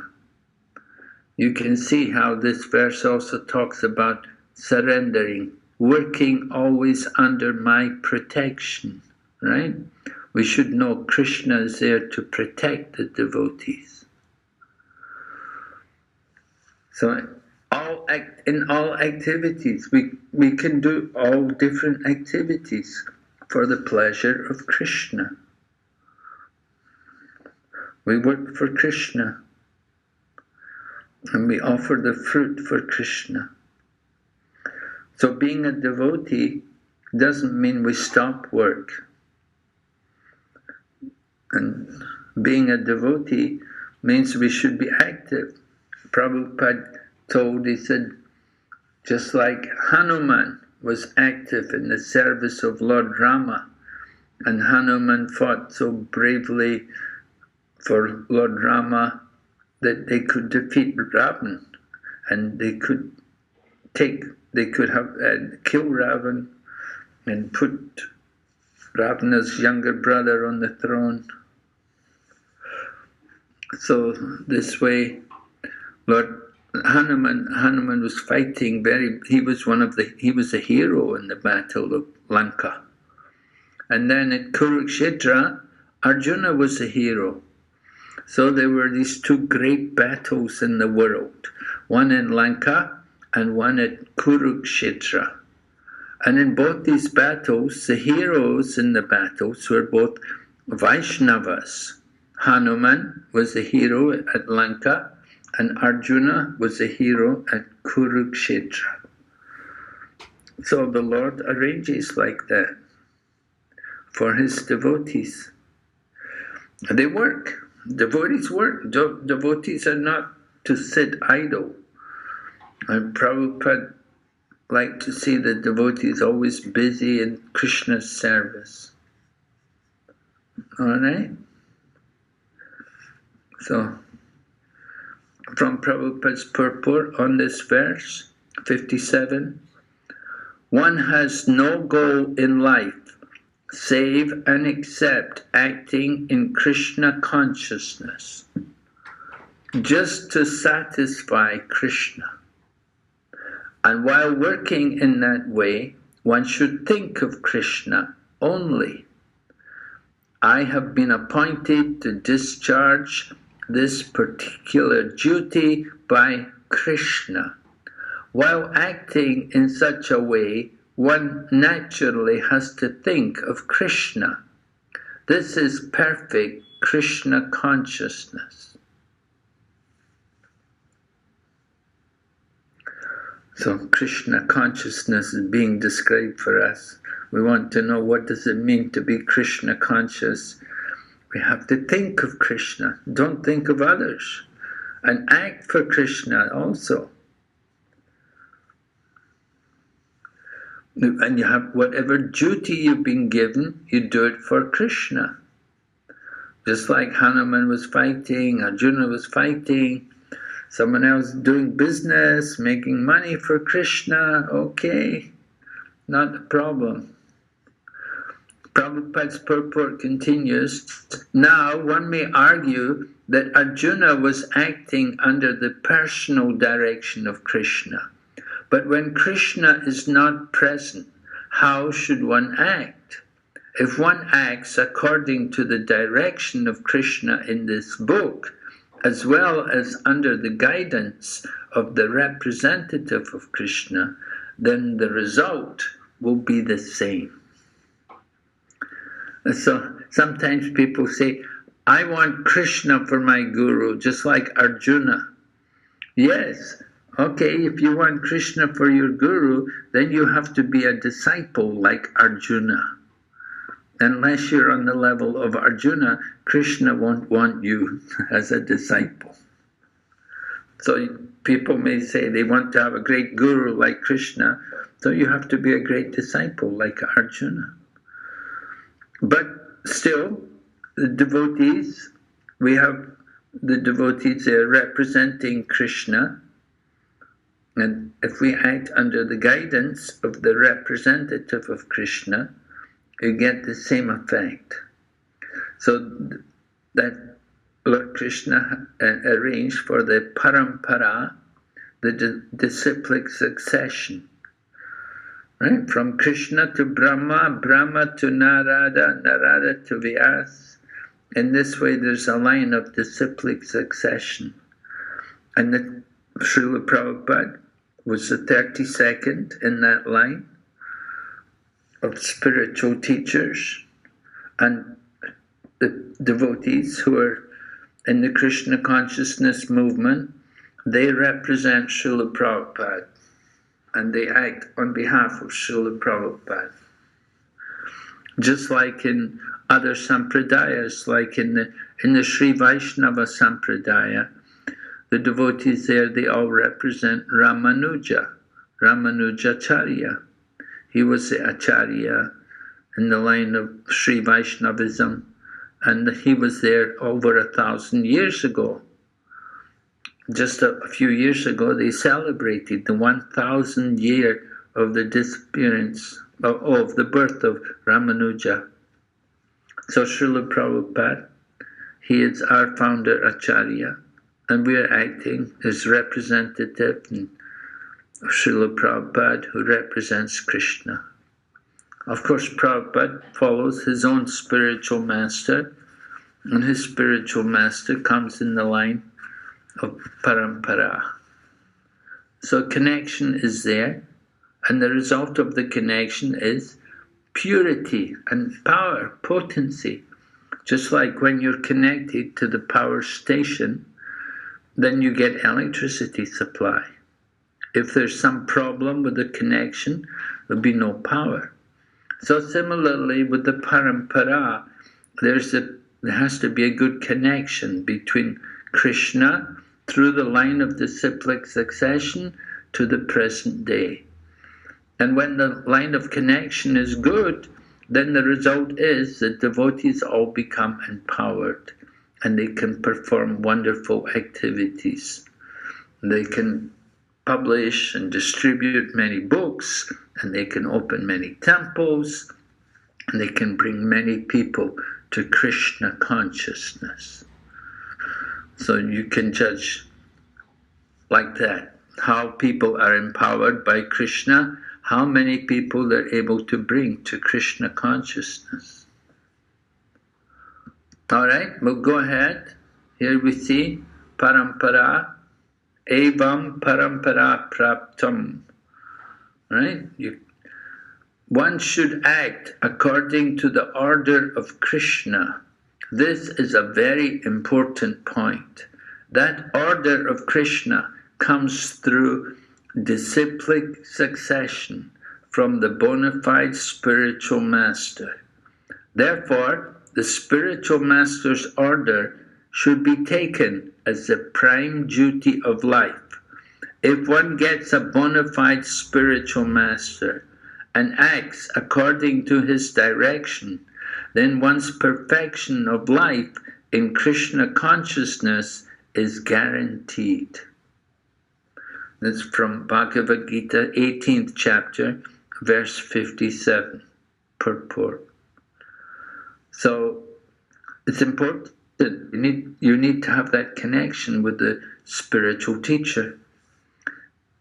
You can see how this verse also talks about surrendering, working always under my protection, right? We should know Krishna is there to protect the devotees. So in all activities, we can do all different activities for the pleasure of Krishna. We work for Krishna, and we offer the fruit for Krishna. So being a devotee doesn't mean we stop work. And being a devotee means we should be active. Prabhupada he said, just like Hanuman was active in the service of Lord Rama, and Hanuman fought so bravely for Lord Rama that they could defeat Ravan, and they could kill Ravan and put Ravana's younger brother on the throne. So this way, Lord Hanuman was fighting he was a hero in the battle of Lanka. And then at Kurukshetra, Arjuna was a hero. So there were these two great battles in the world, one in Lanka and one at Kurukshetra. And in both these battles, the heroes in the battles were both Vaishnavas. Hanuman was a hero at Lanka, and Arjuna was a hero at Kurukshetra. So the Lord arranges like that for his devotees. They work. Devotees work. Devotees are not to sit idle. And Prabhupada liked to see the devotees always busy in Krishna's service. Alright? So, from Prabhupada's purport on this verse, 57, one has no goal in life save and except acting in Krishna consciousness, just to satisfy Krishna. And while working in that way, one should think of Krishna only. I have been appointed to discharge this particular duty by Krishna. While acting in such a way, one naturally has to think of Krishna. This is perfect Krishna consciousness. So Krishna consciousness is being described for us. We want to know, what does it mean to be Krishna conscious? We have to think of Krishna. Don't think of others. And act for Krishna also. And you have whatever duty you've been given, you do it for Krishna. Just like Hanuman was fighting, Arjuna was fighting, someone else doing business, making money for Krishna, okay, not a problem. Prabhupada's purport continues, now one may argue that Arjuna was acting under the personal direction of Krishna. But when Krishna is not present, how should one act? If one acts according to the direction of Krishna in this book, as well as under the guidance of the representative of Krishna, then the result will be the same. So sometimes people say, I want Krishna for my guru, just like Arjuna. Yes, okay, if you want Krishna for your guru, then you have to be a disciple like Arjuna. Unless you're on the level of Arjuna, Krishna won't want you as a disciple. So people may say they want to have a great guru like Krishna, so you have to be a great disciple like Arjuna. But still, the devotees, we have the devotees there representing Krishna, and if we act under the guidance of the representative of Krishna, you get the same effect. So that Lord Krishna arranged for the parampara, the disciplic succession. Right? From Krishna to Brahma, Brahma to Narada, Narada to Vyas. In this way there's a line of disciplic succession. And the Srila Prabhupada was the 32nd in that line of spiritual teachers, and the devotees who are in the Krishna consciousness movement, they represent Srila Prabhupada and they act on behalf of Srila Prabhupada. Just like in other sampradayas, like in the Sri Vaishnava sampradaya, the devotees there, they all represent Ramanuja, Ramanujacharya. He was the Acharya in the line of Sri Vaishnavism, and he was there over 1,000 years ago. Just a few years ago, they celebrated the 1,000th year of the disappearance of the birth of Ramanuja. So Srila Prabhupada, he is our founder Acharya, and we are acting as representative of Srila Prabhupada, who represents Krishna. Of course, Prabhupada follows his own spiritual master, and his spiritual master comes in the line of parampara. So connection is there, and the result of the connection is purity and power, potency. Just like when you're connected to the power station, then you get electricity supply. If there's some problem with the connection, there'll be no power. So similarly with the parampara, there's the There has to be a good connection between Krishna through the line of disciplic succession to the present day. And when the line of connection is good, then the result is that devotees all become empowered and they can perform wonderful activities. They can publish and distribute many books, and they can open many temples, and they can bring many people to Krishna consciousness. So you can judge like that, how people are empowered by Krishna, how many people they're able to bring to Krishna consciousness. All right, we'll go ahead. Here we see parampara, evam parampara praptam. Right? One should act according to the order of Krishna. This is a very important point. That order of Krishna comes through disciplic succession from the bona fide spiritual master. Therefore, the spiritual master's order should be taken as the prime duty of life. If one gets a bona fide spiritual master and acts according to his direction, then one's perfection of life in Krishna consciousness is guaranteed. That's from Bhagavad Gita, 18th chapter, verse 57, purport. So it's important. You need to have that connection with the spiritual teacher.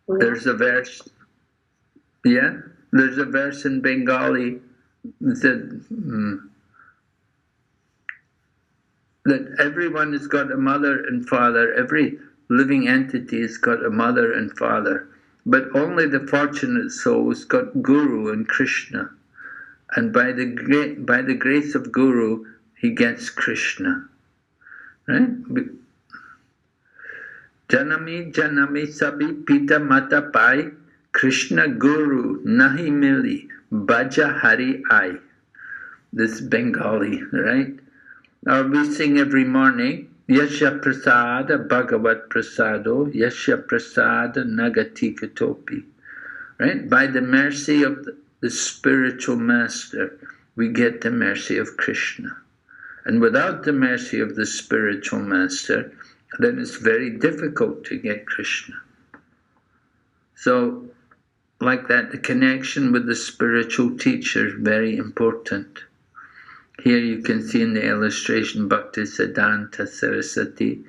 There's a verse, there's a verse in Bengali that everyone has got a mother and father. Every living entity has got a mother and father, but only the fortunate soul has got Guru and Krishna, and by the grace of Guru he gets Krishna. Right? Janami janami sabi pita mata pai, Krishna Guru nahi mili, bhaja hari ai. This Bengali, right? We sing every morning, Yasya prasada bhagavat prasado, Yasya prasada nagati katopi. Right? By the mercy of the spiritual master, we get the mercy of Krishna. And without the mercy of the spiritual master, then it's very difficult to get Krishna. So, like that, the connection with the spiritual teacher is very important. Here you can see in the illustration Bhakti-Siddhanta Saraswati.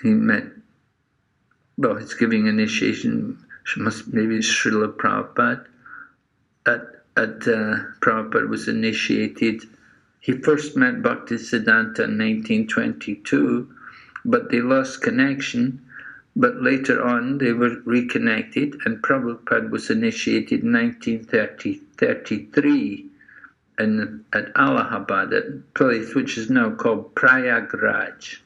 He's giving initiation, maybe Srila Prabhupada. Prabhupada was initiated. He first met Bhakti-Siddhanta in 1922, but they lost connection. But later on, they were reconnected, and Prabhupada was initiated in 1933 at Allahabad, a place which is now called Prayagraj.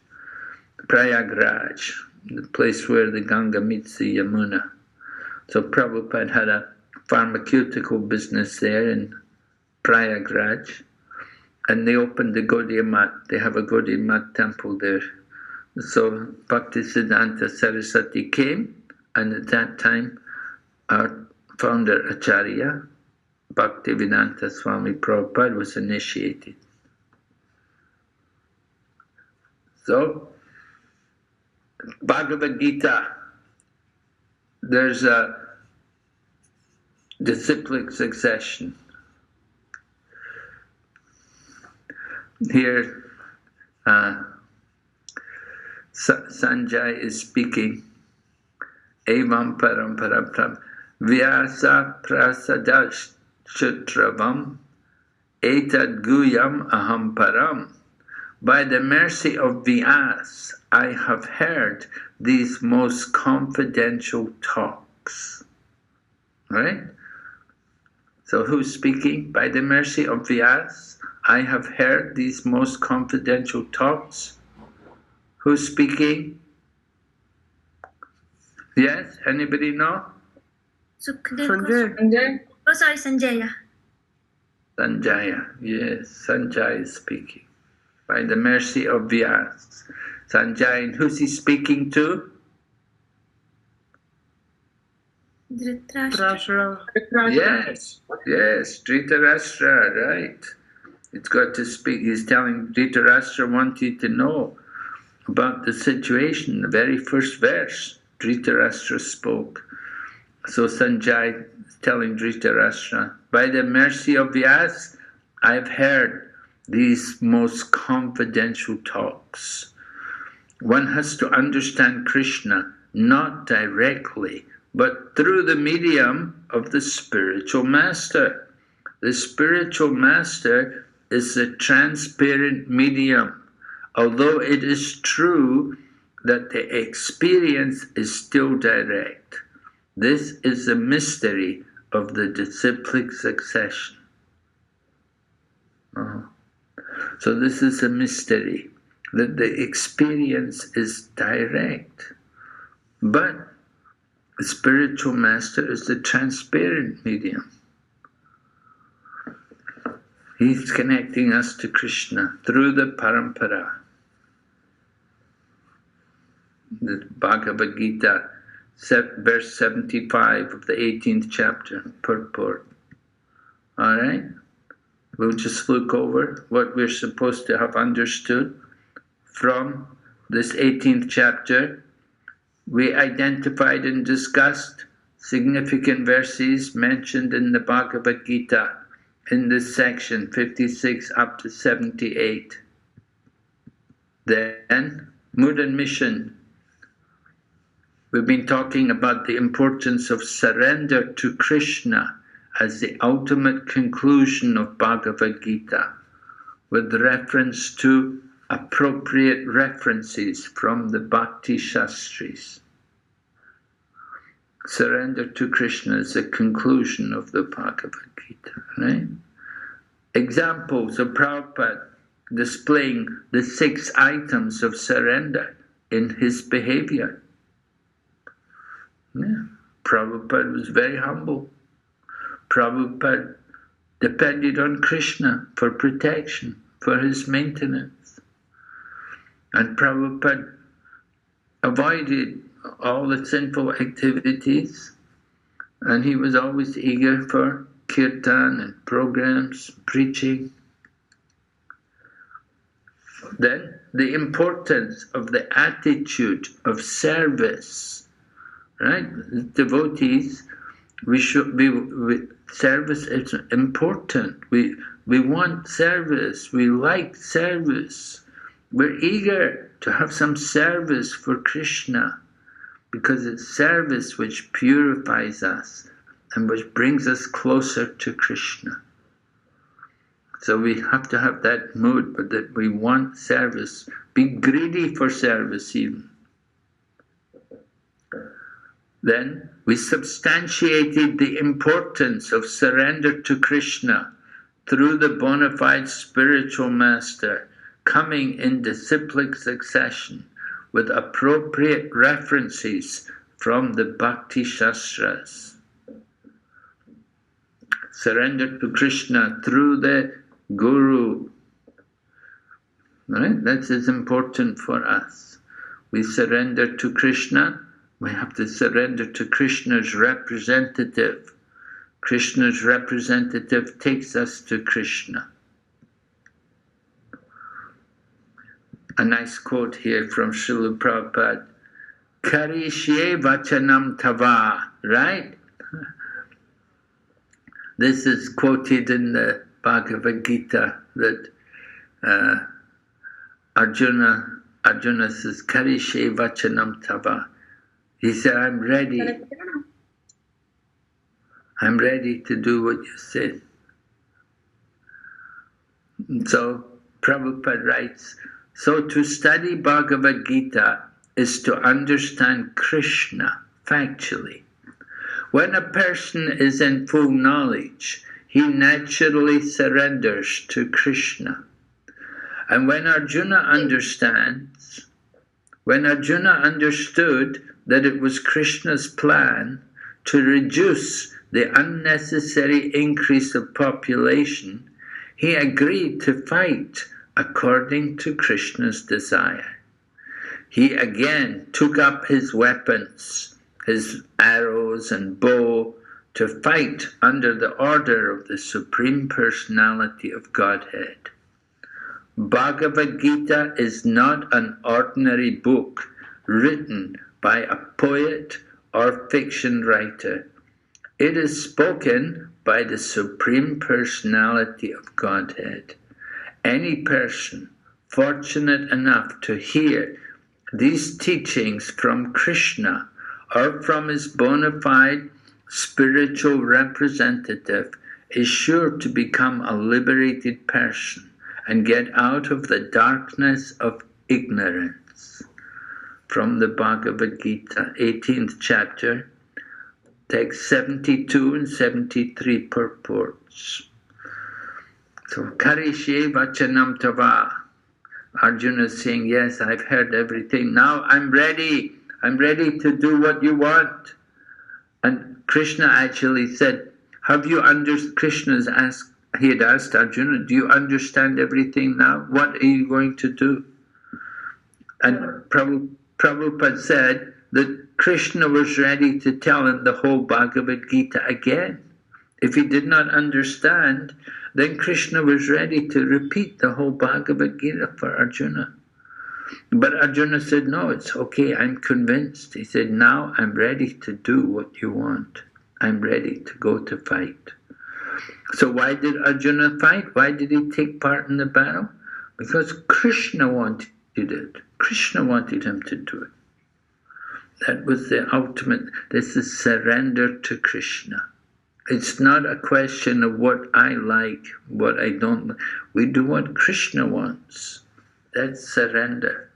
Prayagraj, the place where the Ganga meets the Yamuna. So Prabhupada had a pharmaceutical business there in Prayagraj, and they opened the Gaudiya Math. They have a Gaudiya Math temple there. So Bhakti-Siddhanta Saraswati came, and at that time our founder Acharya, Bhaktivedanta Swami Prabhupada, was initiated. So, Bhagavad Gita, there's a disciplic succession. Here, Sanjay is speaking. Evam parampara pram vyasa prasadash Chutravam etad guyam aham param. By the mercy of Vyas, I have heard these most confidential talks. Right? So who's speaking? By the mercy of Vyas, I have heard these most confidential talks. Who's speaking? Yes? Anybody know? Sanjay. Oh, sorry, Sanjaya. Sanjaya, yes, Sanjay is speaking. by the mercy of Vyas. Sanjay, and who's he speaking to? Dhritarashtra. Yes, Dhritarashtra, right. It's got to speak. He's telling Dhritarashtra wanted to know about the situation. The very first verse, Dhritarashtra spoke. So Sanjay is telling Dhritarashtra, by the mercy of Vyas, I've heard these most confidential talks. One has to understand Krishna not directly, but through the medium of the spiritual master. The spiritual master is a transparent medium, although it is true that the experience is still direct. This is the mystery of the disciplic succession. So this is a mystery, that the experience is direct, but the spiritual master is the transparent medium. He's connecting us to Krishna through the parampara. The Bhagavad Gita, verse 75 of the 18th chapter, purport. All right? We'll just look over what we're supposed to have understood from this 18th chapter. We identified and discussed significant verses mentioned in the Bhagavad Gita in this section, 56 up to 78. Then, mood and mission. We've been talking about the importance of surrender to Krishna as the ultimate conclusion of Bhagavad Gita, with reference to appropriate references from the Bhakti-Shastris. Surrender to Krishna is the conclusion of the Bhagavad Gita, right? Examples of Prabhupada displaying the 6 items of surrender in his behavior. Yeah. Prabhupada was very humble. Prabhupada depended on Krishna for protection, for his maintenance. And Prabhupada avoided all the sinful activities, and he was always eager for kirtan and programs, preaching. Then the importance of the attitude of service, right? Devotees, service is important. We want service. We like service. We're eager to have some service for Krishna, because it's service which purifies us and which brings us closer to Krishna. So we have to have that mood, but that we want service. Be greedy for service even. Then we substantiated the importance of surrender to Krishna through the bona fide spiritual master, coming in disciplic succession with appropriate references from the Bhakti-Shastras. Surrender to Krishna through the Guru. Right? That is important for us. We surrender to Krishna. We have to surrender to Krishna's representative. Krishna's representative takes us to Krishna. A nice quote here from Srila Prabhupada. Karishye vachanam tava, right? This is quoted in the Bhagavad Gita that Arjuna says, Karishye vachanam tava. He said, I'm ready. I'm ready to do what you said. So Prabhupada writes, so to study Bhagavad Gita is to understand Krishna factually. When a person is in full knowledge, he naturally surrenders to Krishna. And when Arjuna understood that it was Krishna's plan to reduce the unnecessary increase of population, he agreed to fight according to Krishna's desire. He again took up his weapons, his arrows and bow, to fight under the order of the Supreme Personality of Godhead. Bhagavad Gita is not an ordinary book written by a poet or fiction writer. It is spoken by the Supreme Personality of Godhead. Any person fortunate enough to hear these teachings from Krishna or from his bona fide spiritual representative is sure to become a liberated person and get out of the darkness of ignorance. From the Bhagavad Gita, 18th chapter, text 72 and 73 purports. So, Karishe Vachanam Tava. Arjuna is saying, yes, I've heard everything. Now I'm ready. I'm ready to do what you want. And Krishna actually said, have you understood? Krishna's asked, he had asked Arjuna, do you understand everything now? What are you going to do? And Prabhupada said that Krishna was ready to tell him the whole Bhagavad Gita again. If he did not understand, then Krishna was ready to repeat the whole Bhagavad Gita for Arjuna. But Arjuna said, no, it's okay, I'm convinced. He said, now I'm ready to do what you want. I'm ready to go to fight. So why did Arjuna fight? Why did he take part in the battle? Because Krishna wanted it. Krishna wanted him to do it. That was the ultimate. This is surrender to Krishna. It's not a question of what I like, what I don't like. We do what Krishna wants. That's surrender.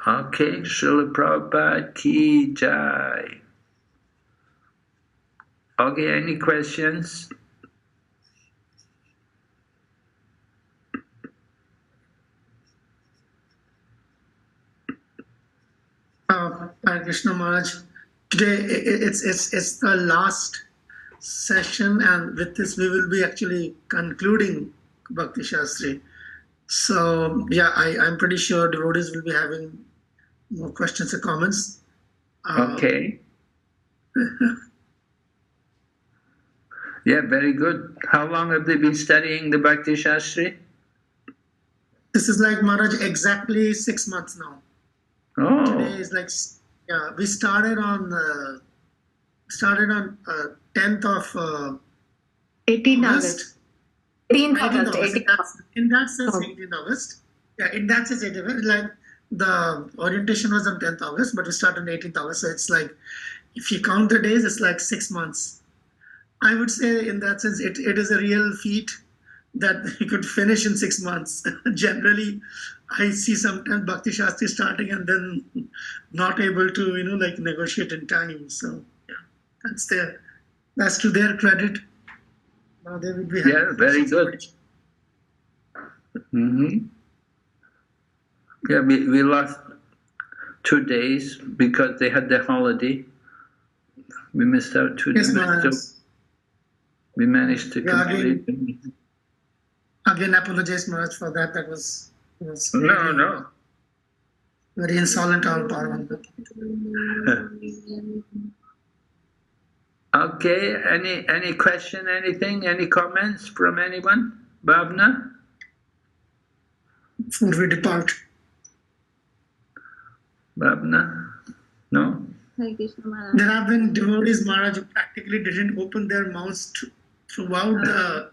Okay, Srila Prabhupada ki jai. Okay, any questions? Hare Krishna Maharaj. Today it's the last session, and with this we will be actually concluding Bhakti-Shastri. So yeah, I'm pretty sure devotees will be having more questions or comments. Okay. Yeah, very good. How long have they been studying the Bhakti-Shastri? This is like Maharaj exactly 6 months now. Oh. Today is like, yeah, we started on 10th of 18th August. 18th 18th August. August. In that sense, 18th August. Yeah, in that sense, 18th August. Like the orientation was on 10th August, but we started on 18th August. So it's like, if you count the days, it's like 6 months. I would say in that sense, it is a real feat that you could finish in 6 months. Generally, I see sometimes Bhakti-Shastri starting and then not able to, like negotiate in time. So yeah, that's to their credit. Now they would be happy. Yeah, very good. Mm-hmm. Yeah, we lost 2 days because they had their holiday. We missed out 2 days. So we managed to complete it. Again, apologize Maharaj for that. That was No. very insolent on part. Okay, any question, anything, any comments from anyone? Bhavna? Before we depart. Bhavna? No? There have been devotees, Maharaj, who practically didn't open their mouths throughout the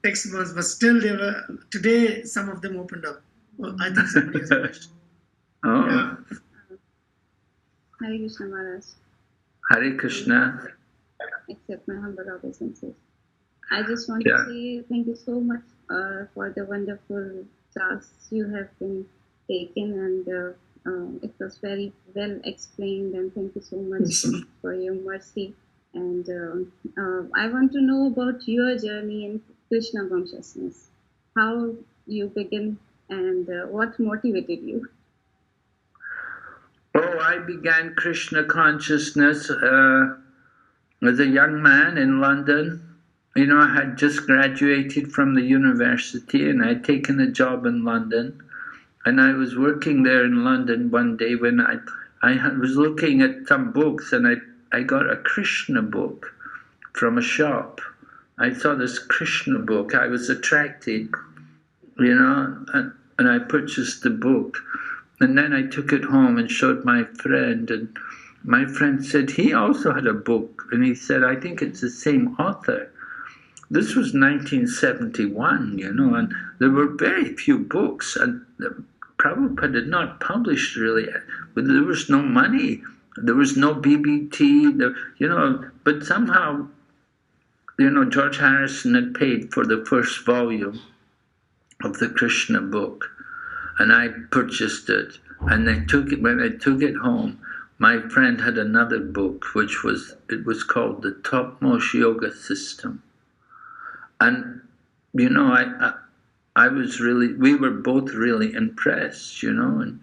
6 months, but still they were. Today, some of them opened up. Well, I think somebody has a question. Oh. Yeah. Hare Krishna Maharaj. Hare Krishna. Accept my humble obeisances. I just want to say thank you so much for the wonderful class you have been taken, and it was very well explained, and thank you so much for your mercy. And I want to know about your journey in Krishna consciousness, how you began and what motivated you. Oh, I began Krishna consciousness as a young man in London, you know, I had just graduated from the university and I'd taken a job in London. And I was working there in London one day when I was looking at some books, and I got a Krishna book from a shop. I saw this Krishna book. I was attracted, you know, and I purchased the book. And then I took it home and showed my friend, and my friend said he also had a book, and he said, I think it's the same author. This was 1971, you know, and there were very few books, and Prabhupada had not published really, but there was no money, there was no BBT, you know, but somehow, you know, George Harrison had paid for the first volume of the Krishna book, and I purchased it, and I took it, when I took it home, my friend had another book, it was called The Topmost Yoga System. And, you know, we were both really impressed, you know,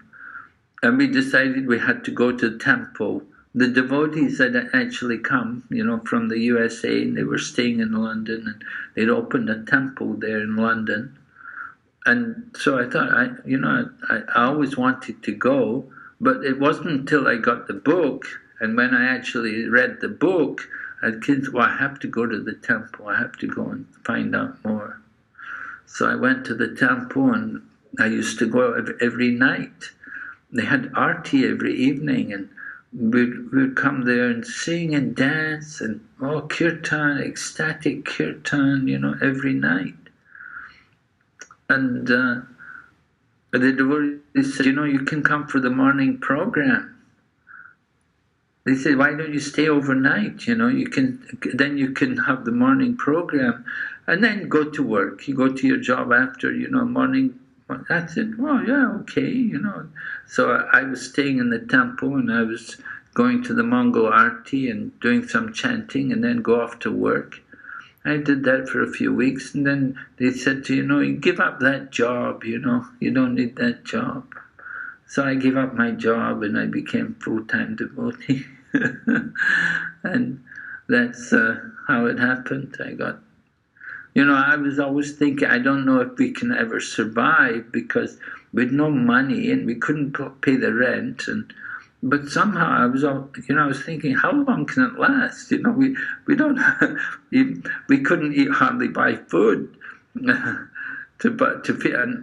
and we decided we had to go to the temple. The devotees had actually come, you know, from the USA, and they were staying in London, and they'd opened a temple there in London. And so I thought, I always wanted to go, but it wasn't until I got the book, and when I actually read the book, I thought, well, I have to go to the temple. I have to go and find out more. So I went to the temple, and I used to go every night. They had arti every evening, and we'd come there and sing and dance, and kirtan, ecstatic kirtan, you know, every night. And the devotees said, you know, you can come for the morning program. They said, why don't you stay overnight? You know, then you can have the morning program and then go to work. You go to your job after, you know, morning. That's it. Oh, yeah, okay, you know. So I was staying in the temple, and I was going to the Mongol Arti and doing some chanting, and then go off to work. I did that for a few weeks, and then they said to, you know, you give up that job, you know, you don't need that job. So I gave up my job, and I became full-time devotee. And that's how it happened. You know, I was always thinking, I don't know if we can ever survive, because with no money, and we couldn't pay the rent, but somehow I was thinking, how long can it last? You know, we don't have, we couldn't hardly buy food to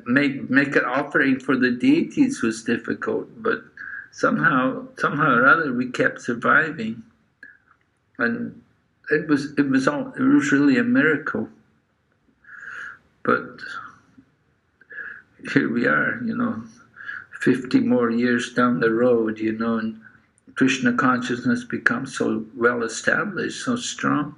make an offering for the deities was difficult, but somehow or other we kept surviving, and it was really a miracle. But here we are, you know, 50 more years down the road, you know, and Krishna consciousness becomes so well established, so strong.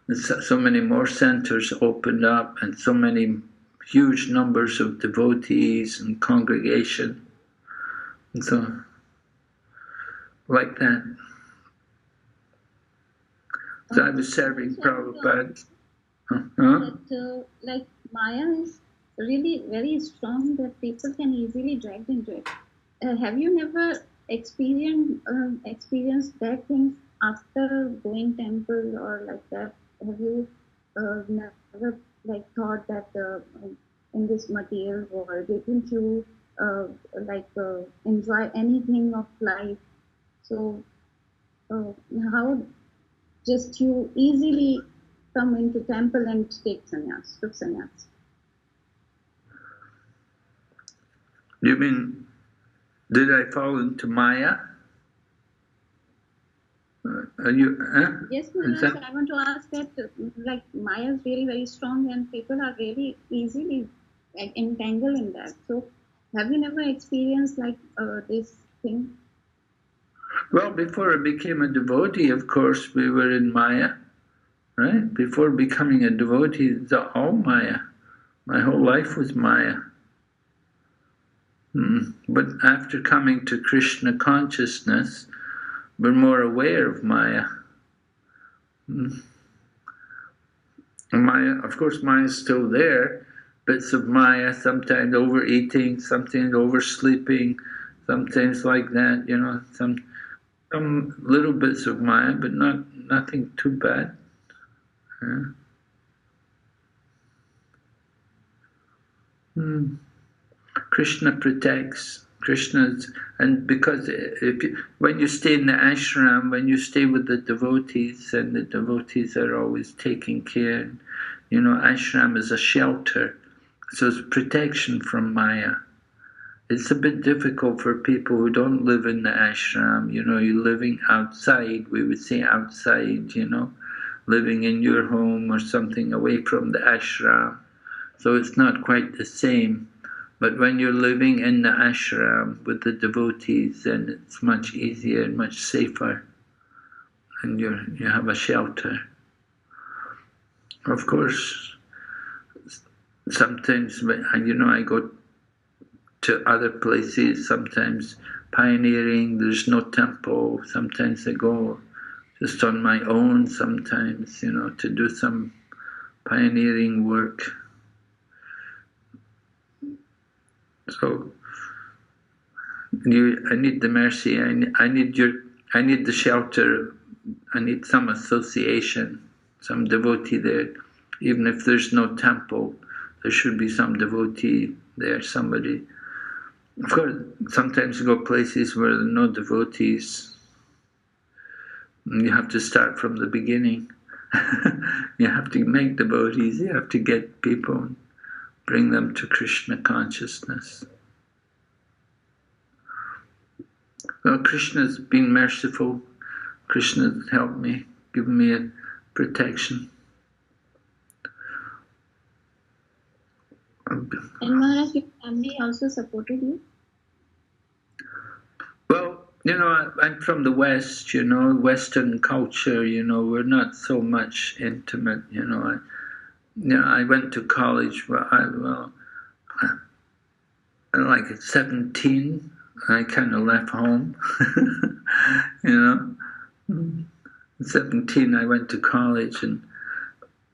And so many more centers opened up, and so many huge numbers of devotees and congregation. And so, like that. So I was serving Prabhupada. That, like, Maya is really very strong, that people can easily dragged into it. Have you never experienced that things after going temple or like that? Have you never like thought that in this material world, didn't you enjoy anything of life? So how just you easily come into temple and took sannyas? You mean, did I fall into Maya? Yes, Maharaj, I want to ask that, like, Maya is really very strong, and people are really easily entangled in that. So, have you never experienced like this thing? Well, before I became a devotee, of course, we were in Maya, right? Before becoming a devotee, it's all Maya. My whole life was Maya. But after coming to Krishna consciousness, we're more aware of Maya. Maya, of course, Maya is still there. Bits of Maya, sometimes overeating, sometimes oversleeping, sometimes like that, you know, some little bits of Maya, but nothing too bad. Yeah. Krishna protects. And because when you stay in the ashram, when you stay with the devotees, and the devotees are always taking care, ashram is a shelter, so it's protection from Maya. It's a bit difficult for people who don't live in the ashram, you're living outside, we would say outside, living in your home or something away from the ashram. So it's not quite the same. But when you're living in the ashram with the devotees, then it's much easier and much safer. And you have a shelter. Of course, sometimes, I go to other places, sometimes pioneering, there's no temple. Sometimes I go just on my own sometimes, to do some pioneering work. So I need the mercy. I need the shelter. I need some association, some devotee there. Even if there's no temple, there should be some devotee there. Somebody. Of course, sometimes you go places where there are no devotees. And you have to start from the beginning. You have to make devotees. You have to get people. Bring them to Krishna consciousness. Well, Krishna's been merciful. Krishna's helped me, given me a protection. And Maharaj, your family also supported you? Well, I'm from the West, Western culture, we're not so much intimate, I went to college. Like at 17, I kind of left home. 17, I went to college, and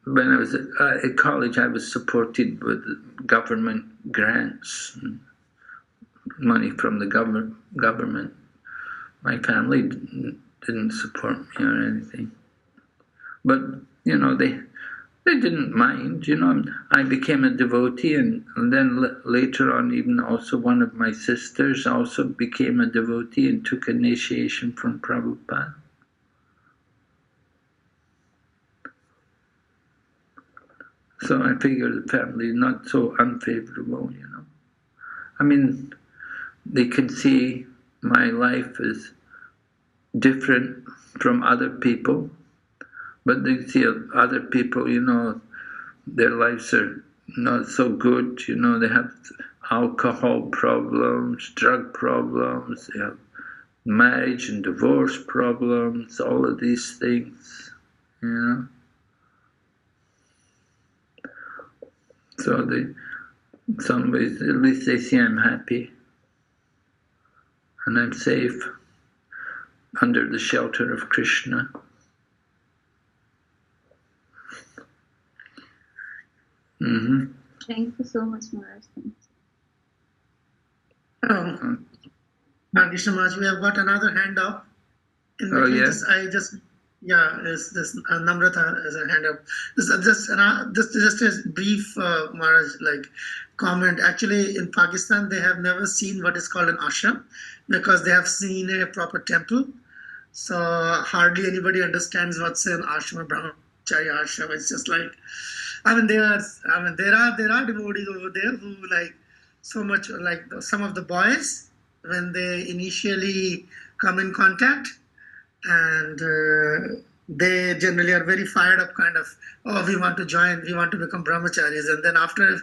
when I was at college, I was supported with government grants, and money from the government. My family didn't support me or anything, but they didn't mind, I became a devotee, and then later on, even also one of my sisters also became a devotee and took initiation from Prabhupada. So I figure the family is not so unfavorable, I mean, they can see my life is different from other people. But they see other people, their lives are not so good, they have alcohol problems, drug problems, they have marriage and divorce problems, all of these things, So in some ways, at least they see I'm happy and I'm safe under the shelter of Krishna. Mm-hmm. Thank you so much, Maharaj. Krishna Maharaj, we have got another hand up. Yes, this Namrata has a hand up. Just a brief, Maharaj, comment. Actually, in Pakistan, they have never seen what is called an ashram because they have seen a proper temple. So hardly anybody understands what's an ashram, brahmachari ashram. It's just like, there are devotees over there who so much some of the boys when they initially come in contact, and they generally are very fired up, we want to join, we want to become brahmacharis, and then after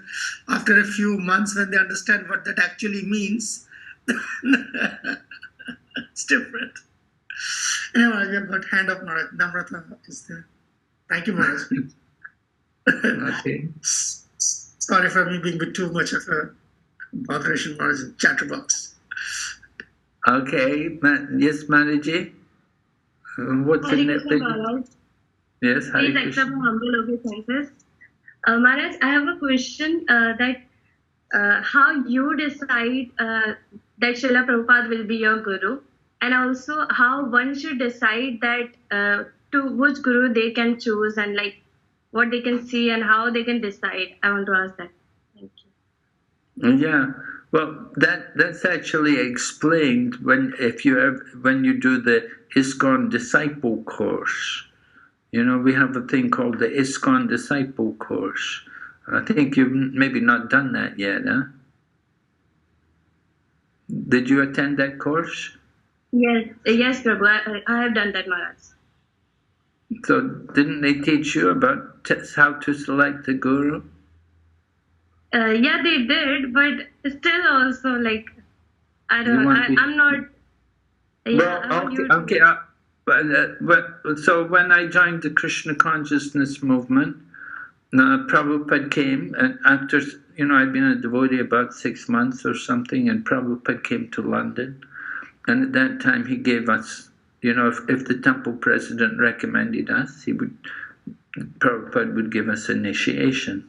a few months when they understand what that actually means, it's different. Anyway, we have got hand up, Maharaj. Namrata is there. Thank you, Maharaj. Okay. Sorry for me being with too much of a botheration, Maharaj, chatterbox. Okay, yes, Manaji. What's the next thing? Yes, Hare Please accept my humble obeisances. Maharaj, I have a question that how you decide that Srila Prabhupada will be your guru, and also how one should decide that to which guru they can choose, and what they can see and how they can decide. I want to ask that. Thank you. Yeah, well, that's actually explained when you do the ISKCON disciple course. You know, we have a thing called the ISKCON disciple course. I think you've maybe not done that yet, huh? Did you attend that course? Yes, Prabhu. I have done that, Maharaj. So didn't they teach you about how to select the guru? Yeah, they did, but still also like I'm not. Yeah, So when I joined the Krishna consciousness movement, Prabhupada came, and after I'd been a devotee about 6 months or something, and Prabhupada came to London, and at that time he gave us, if the temple president recommended us, Prabhupada would give us initiation.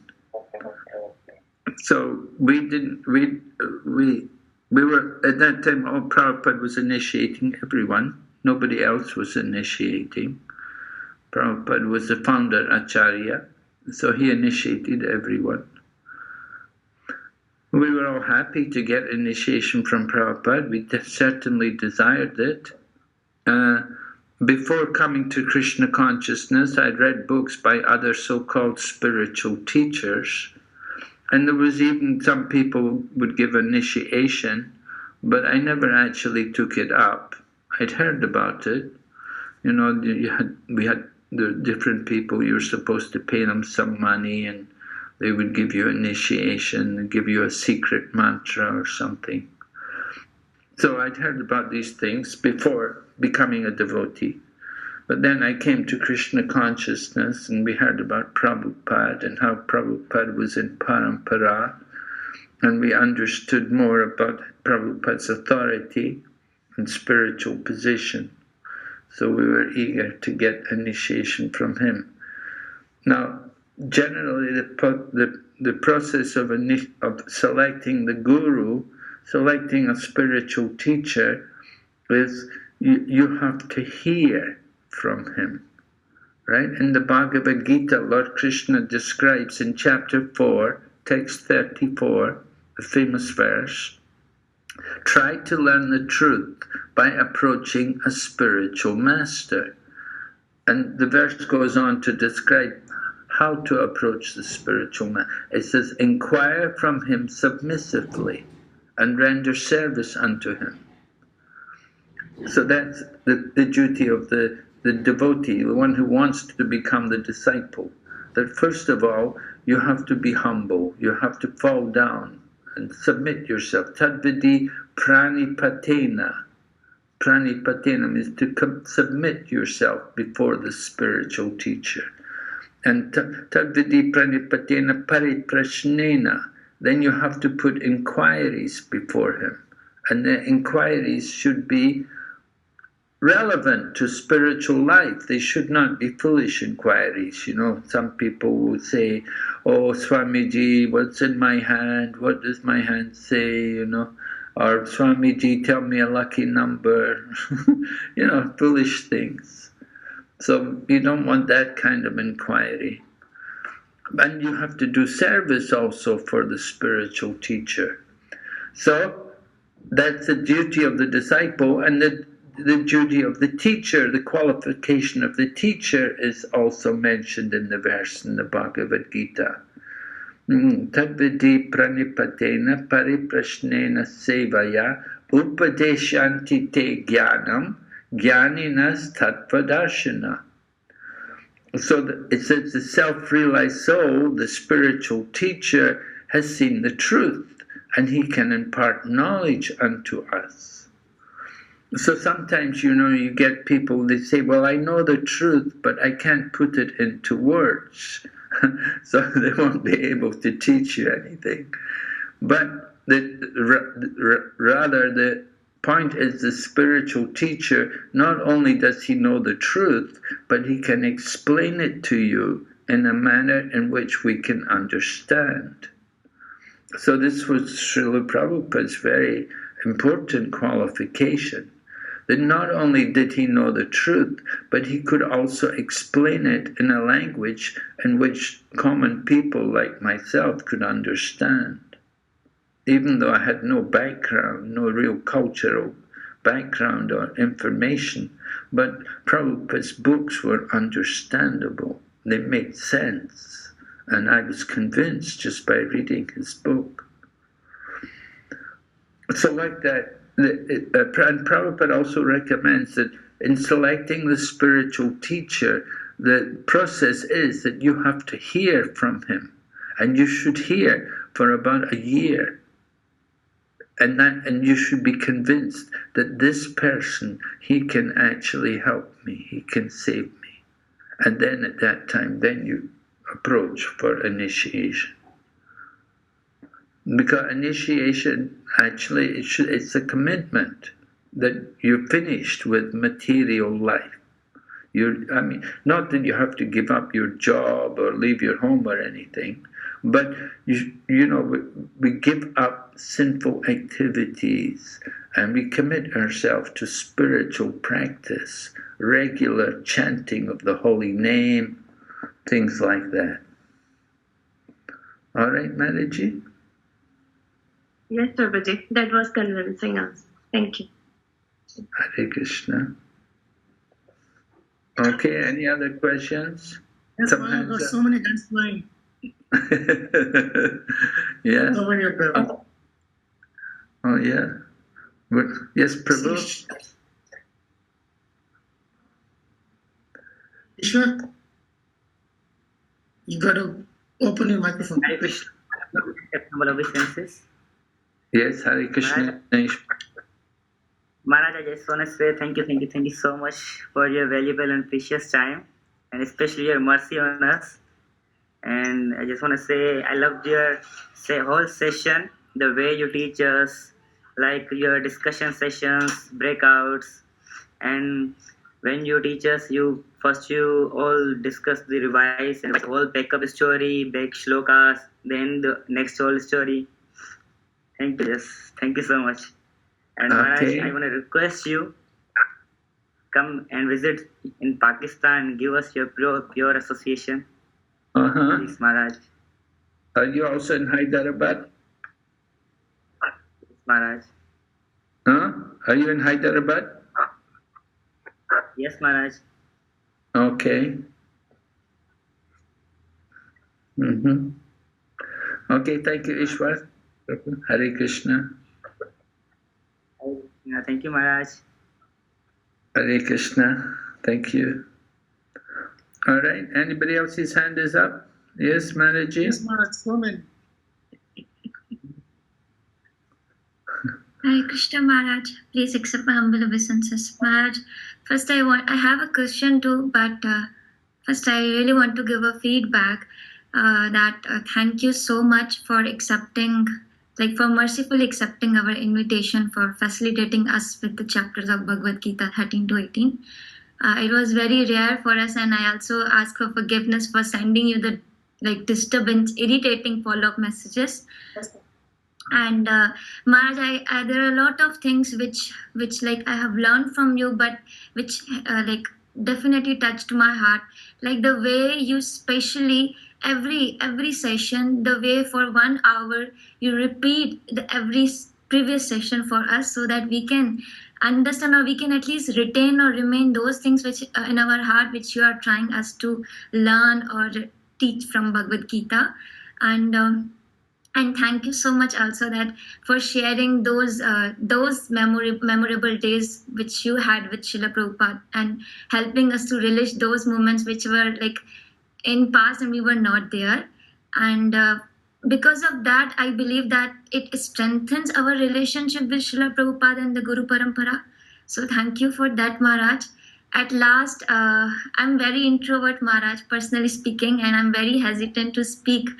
So we were at that time. Prabhupada was initiating everyone. Nobody else was initiating. Prabhupada was the founder Acharya, so he initiated everyone. We were all happy to get initiation from Prabhupada. We certainly desired it. Before coming to Krishna consciousness, I'd read books by other so-called spiritual teachers, and there was even some people would give initiation, but I never actually took it up. I'd heard about it. We had the different people, you were supposed to pay them some money, and they would give you initiation and give you a secret mantra or something. So I'd heard about these things before becoming a devotee. But then I came to Krishna consciousness, and we heard about Prabhupada and how Prabhupada was in parampara, and we understood more about Prabhupada's authority and spiritual position. So we were eager to get initiation from him. Now, generally, the process of selecting the guru, selecting a spiritual teacher, is you have to hear from him, right? In the Bhagavad Gita, Lord Krishna describes in chapter 4, text 34, the famous verse, try to learn the truth by approaching a spiritual master. And the verse goes on to describe how to approach the spiritual master. It says, inquire from him submissively and render service unto him. So that's the duty of the devotee, the one who wants to become the disciple. That first of all, you have to be humble. You have to fall down and submit yourself. Tadvidi pranipatena. Pranipatena means to submit yourself before the spiritual teacher. And tadvidi pranipatena pariprashnena. Then you have to put inquiries before him. And the inquiries should be relevant to spiritual life. They should not be foolish inquiries. Some people will say, oh, Swamiji, what's in my hand? What does my hand say? Or Swamiji, tell me a lucky number. Foolish things. So you don't want that kind of inquiry. And you have to do service also for the spiritual teacher. So that's the duty of the disciple, and the duty of the teacher, the qualification of the teacher is also mentioned in the verse in the Bhagavad Gita. Tadvidi pranipatena pariprashnena sevaya upadeshanti te jnanam jnaninas tattvadarshana. So it says the self-realized soul, the spiritual teacher, has seen the truth, and he can impart knowledge unto us. So sometimes, you get people, they say, well, I know the truth, but I can't put it into words. So they won't be able to teach you anything. But rather, the point is the spiritual teacher, not only does he know the truth, but he can explain it to you in a manner in which we can understand. So this was Srila Prabhupada's very important qualification. That not only did he know the truth, but he could also explain it in a language in which common people like myself could understand. even though I had no background, no real cultural background or information, but Prabhupada's books were understandable. They made sense. And I was convinced just by reading his book. So like that, and Prabhupada also recommends that in selecting the spiritual teacher, the process is that you have to hear from him. And you should hear for about a year. And you should be convinced that this person, he can actually help me, he can save me. And then at that time, then you approach for initiation. Because initiation, actually, it's a commitment that you're finished with material life. Not that you have to give up your job or leave your home or anything, but we give up sinful activities and we commit ourselves to spiritual practice, regular chanting of the holy name, things like that. All right, Mataji? Yes, Prabhuji, that was convincing us. Thank you. Hare Krishna. Okay, any other questions? Yes, I've got so many hands flying. Yeah. So many of them. Oh, yeah. Yes, Prabhu? Ishwar, you got to open your microphone. Hare Krishna. Acceptable obeisances. Yes, Hare Krishna. Maharaj, I just want to say thank you so much for your valuable and precious time, and especially your mercy on us. And I just want to say I loved your whole session, the way you teach us, like your discussion sessions, breakouts, and when you teach us, you all discuss the revise and whole backup story, back shlokas, then the next whole story. Thank you so much. And Maharaj, I want to request you come and visit in Pakistan and give us your pure association. Please, Maharaj. Are you also in Hyderabad? Yes, Maharaj. Huh? Are you in Hyderabad? Yes, Maharaj. Okay. Okay, thank you, Ishwar. Hare Krishna. Thank you, Maharaj. Hare Krishna. Thank you. All right. Anybody else's hand is up? Yes, Mataji? Yes, Maharaj. So many. Hare Krishna, Maharaj. Please accept my humble obeisances. Maharaj, first I have a question too, but first I really want to give a feedback that thank you so much for accepting, for mercifully accepting our invitation, for facilitating us with the chapters of Bhagavad Gita 13 to 18. It was very rare for us, and I also ask for forgiveness for sending you the disturbance, irritating follow-up messages. And Maharaj, there are a lot of things which I have learned from you, but which definitely touched my heart. Like the way you specially every session, the way for 1 hour you repeat every previous session for us, so that we can understand, or we can at least retain or remain those things which in our heart, which you are trying us to learn or teach from Bhagavad Gita. And thank you so much also that for sharing those memorable days which you had with Srila Prabhupada, and helping us to relish those moments which were in past and we were not there. And because of that, I believe that it strengthens our relationship with Srila Prabhupada and the Guru Parampara. So thank you for that, Maharaj. At last, I'm very introvert, Maharaj, personally speaking, and I'm very hesitant to speak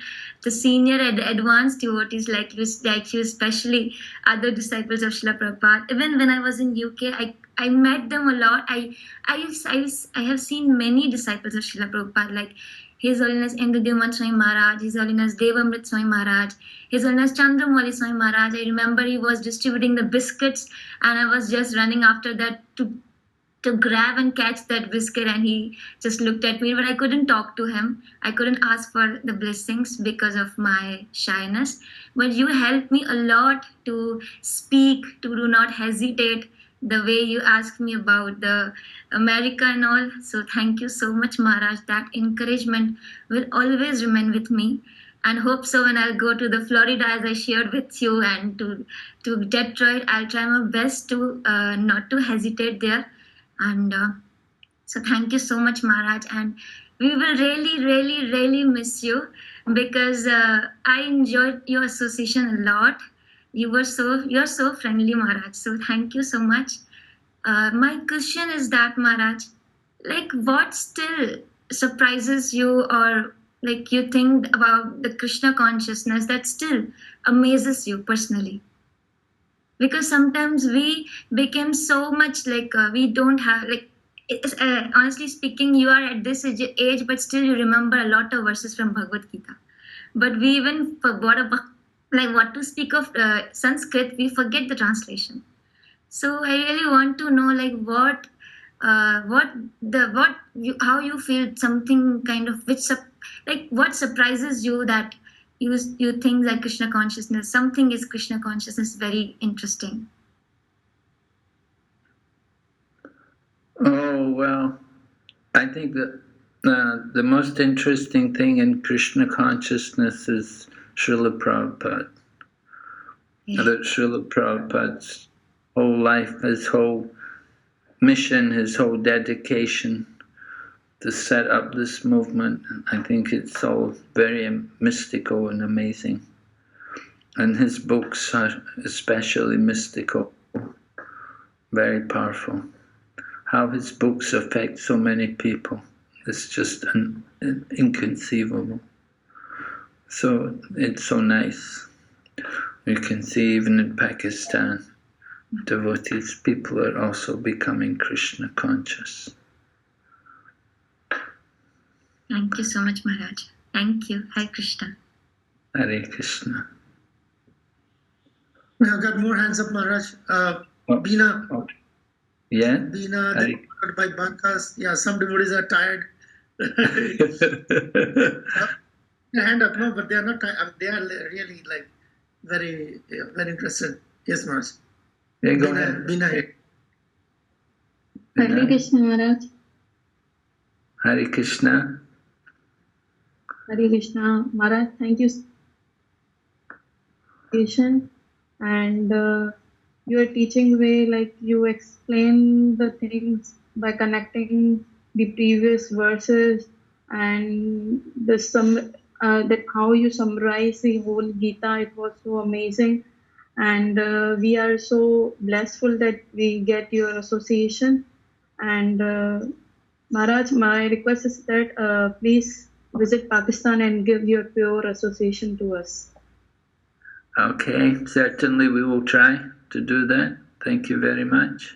to senior and advanced devotees like you, especially other disciples of Srila Prabhupada. Even when I was in UK, I met them a lot. I have seen many disciples of Srila Prabhupada, like His Holiness Indradyuman Swami Maharaj, His Holiness Devamrit Swami Maharaj, His Holiness Chandramouli Swami Maharaj. I remember he was distributing the biscuits, and I was just running after that to to grab and catch that biscuit, and he just looked at me, but I couldn't talk to him. I couldn't ask for the blessings because of my shyness. But you helped me a lot to speak, to do not hesitate, the way you asked me about the America and all. So thank you so much, Maharaj. That encouragement will always remain with me. And hope so when I'll go to the Florida, as I shared with you, and to Detroit, I'll try my best to not to hesitate there. And so thank you so much, Maharaj. And we will really, really, really miss you, because I enjoyed your association a lot. You're so friendly, Maharaj. So thank you so much. My question is that, Maharaj, like, what still surprises you, or like you think about the Krishna consciousness that still amazes you personally? Because sometimes we became so much like we don't have like honestly speaking, you are at this age, but still you remember a lot of verses from Bhagavad Gita. But we even forgot about, like, what to speak of Sanskrit, we forget the translation. So I really want to know, like, how you feel something kind of like what surprises you, that you think that Krishna consciousness, something is Krishna consciousness, very interesting. Oh, well, I think that the most interesting thing in Krishna consciousness is Srila Prabhupada. That Srila Prabhupada's whole life, his whole mission, his whole dedication to set up this movement, I think it's all very mystical and amazing. And his books are especially mystical, very powerful. How his books affect so many people is just inconceivable. So it's so nice. You can see even in Pakistan, devotees, people are also becoming Krishna conscious. Thank you so much, Maharaj. Thank you. Hare Krishna. Hare Krishna. We have got more hands up, Maharaj. Bina. Oh. Yeah? Bina, by Bankas. Yeah, some devotees are tired. Hand up, no, but they are not tired. They are really like very, very interested. Yes, Maharaj. Yeah, go ahead. Bina. Hare Krishna, Maharaj. Hare Krishna. Hare Krishna, Maharaj. Thank you. And your teaching way, like you explain the things by connecting the previous verses, and that how you summarize the whole Gita. It was so amazing, and we are so blessful that we get your association. And Maharaj, my request is that please visit Pakistan and give your pure association to us. Okay, certainly we will try to do that. Thank you very much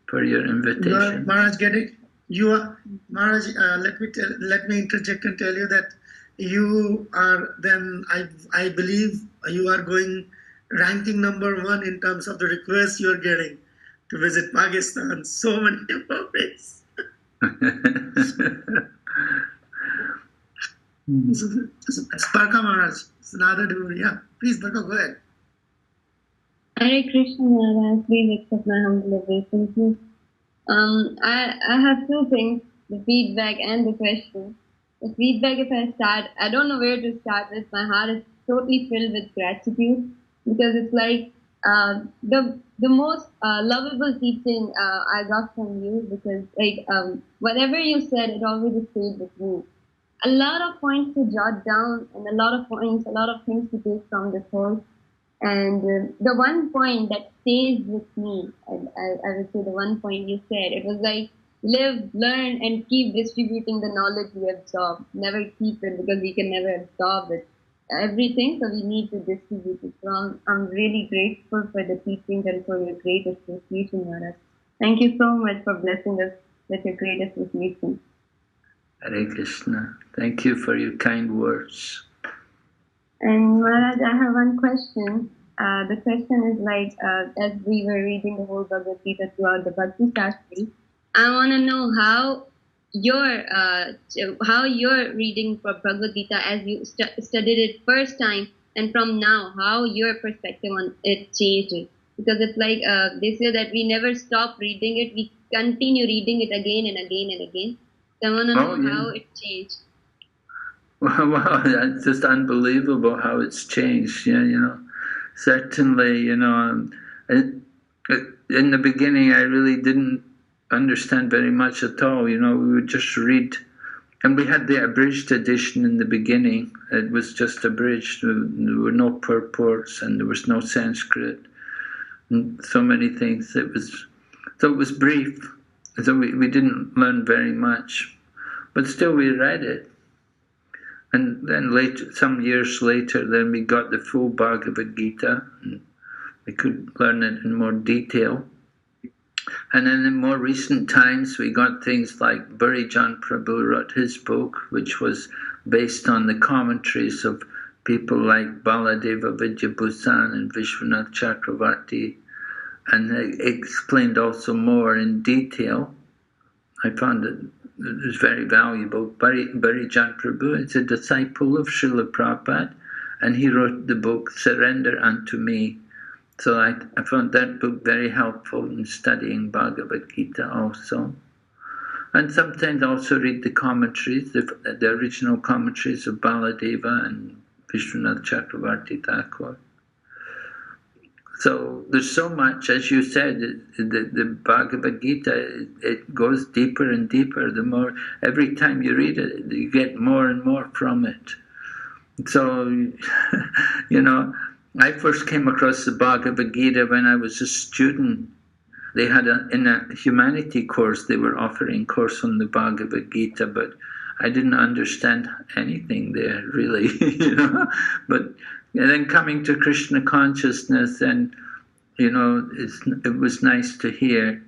for your invitation. Maharaj, get it? You are, Maharaj, let me interject and tell you that you are then, I believe you are going ranking number 1 in terms of the requests you are getting to visit Pakistan. So many devotees. It's Barka Maharaj. It's another devotee. Yeah, please, Barka, go ahead. Hare Krishna Maharaj, please accept my humble obeisance. I have two things, the feedback and the question. The feedback, if I start, I don't know where to start with. My heart is totally filled with gratitude, because it's like the most lovable teaching I got from you, because like whatever you said, it always stayed with me. A lot of points to jot down, and a lot of things to take from this whole. And the one point that stays with me, I would say the one point you said, it was like, live, learn, and keep distributing the knowledge we absorb. Never keep it, because we can never absorb it. Everything, so we need to distribute it. So I'm really grateful for the teachings and for your great association, Maharaj. Thank you so much for blessing us with your great association. Hare Krishna. Thank you for your kind words. And Maharaj, I have one question. The question is like, as we were reading the whole Bhagavad Gita throughout the Bhakti-Shastri, I want to know how your reading for Bhagavad Gita as you studied it first time and from now, how your perspective on it changed. Because it's like they say that we never stop reading it, we continue reading it again and again and again. So I want to know how it changed. Wow, that's just unbelievable how it's changed. Yeah, certainly, in the beginning I really didn't understand very much at all. We would just read, and we had the abridged edition in the beginning. It was just abridged. There were no purports and there was no Sanskrit and so many things. It was brief. So we didn't learn very much, but still we read it. And then later, some years later, then we got the full Bhagavad Gita, and we could learn it in more detail. And then in more recent times, we got things like Bhurijan Prabhu wrote his book, which was based on the commentaries of people like Baladeva Vidyabhusan and Vishwanath Chakravarti, and it explained also more in detail. I found it was very valuable. Bhurijan Prabhu is a disciple of Srila Prabhupada, and he wrote the book Surrender Unto Me. So I found that book very helpful in studying Bhagavad Gita also. And sometimes also read the commentaries, the original commentaries of Baladeva and Vishwanath Chakravarti Thakur. So there's so much, as you said, the Bhagavad Gita, it goes deeper and deeper. Every time you read it, you get more and more from it. So, I first came across the Bhagavad Gita when I was a student. They had in a humanity course, they were offering course on the Bhagavad Gita, but I didn't understand anything there, really, But and then coming to Krishna consciousness, and it was nice to hear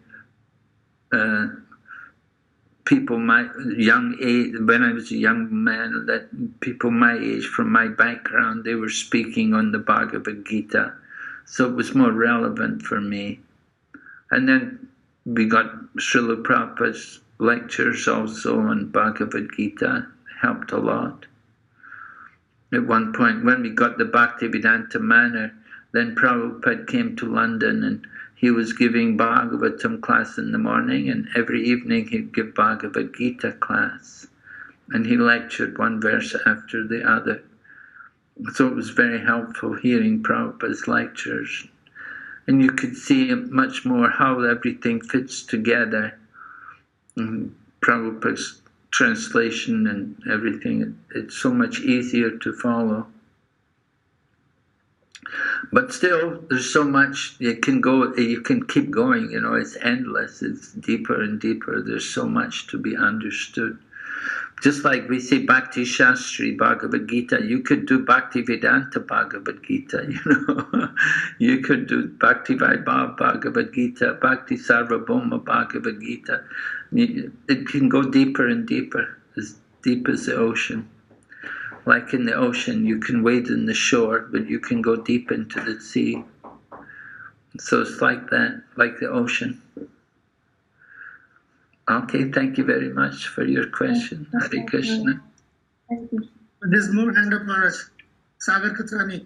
people my young age, when I was a young man, that people my age, from my background, they were speaking on the Bhagavad Gita, so it was more relevant for me. And then we got Srila Prabhupada's lectures also on Bhagavad Gita, helped a lot. At one point, when we got the Bhaktivedanta Manor, then Prabhupada came to London and he was giving Bhagavatam class in the morning, and every evening he'd give Bhagavad Gita class. And he lectured one verse after the other. So it was very helpful hearing Prabhupada's lectures. And you could see much more how everything fits together. Prabhupada's translation and everything, it's so much easier to follow. But still, there's so much you can keep going, it's endless, it's deeper and deeper, there's so much to be understood. Just like we say Bhakti-Shastri Bhagavad Gita, you could do Bhakti-Vedanta Bhagavad Gita, You could do Bhakti-Vaibhav Bhagavad Gita, Bhakti-Sarvabhauma Bhagavad Gita. It can go deeper and deeper, as deep as the ocean. Like in the ocean, you can wade in the shore, but you can go deep into the sea. So it's like that, like the ocean. Okay, thank you very much for your question. Hare Krishna. Thank you. There's more hand up, Maharaj. Sagar Katrani.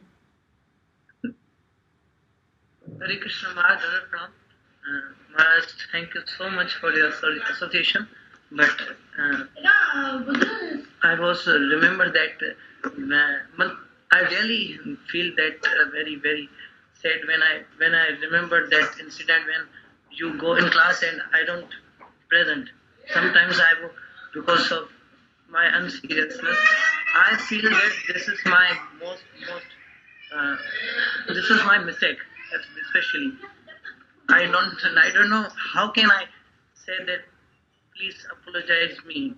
Hare Krishna Maharaj, Pranam. Maharaj, thank you so much for your association. But I was remember that I really feel that very, very sad when I remember that incident when you go in class and I don't present. Sometimes because of my unseriousness, I feel that this is my this is my mistake, especially. I don't know how can I say that. Please apologize me,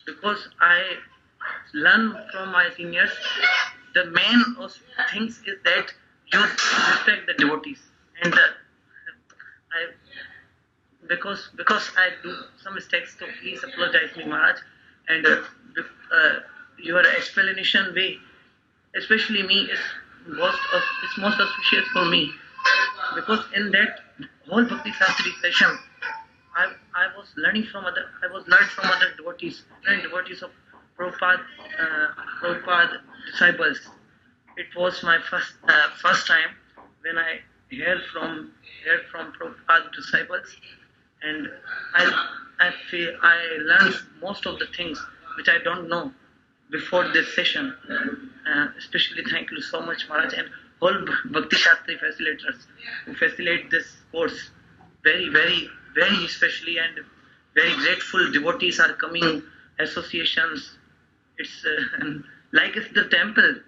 because I learn from my seniors. The main things is that you respect the devotees, and because I do some mistakes, so please apologize me, Maharaj. And your explanation way, especially me, is it's most auspicious for me, because in that whole Bhakti-Shastri session, I was learning from other devotees, different devotees of Prabhupada disciples. It was my first time when I heard from Prabhupada disciples, and I learned most of the things which I don't know before this session. Especially thank you so much, Maharaj, and whole Bhakti-Shastri facilitators who facilitate this course. Very, very, very especially, and very grateful devotees are coming, associations. It's like it's the temple.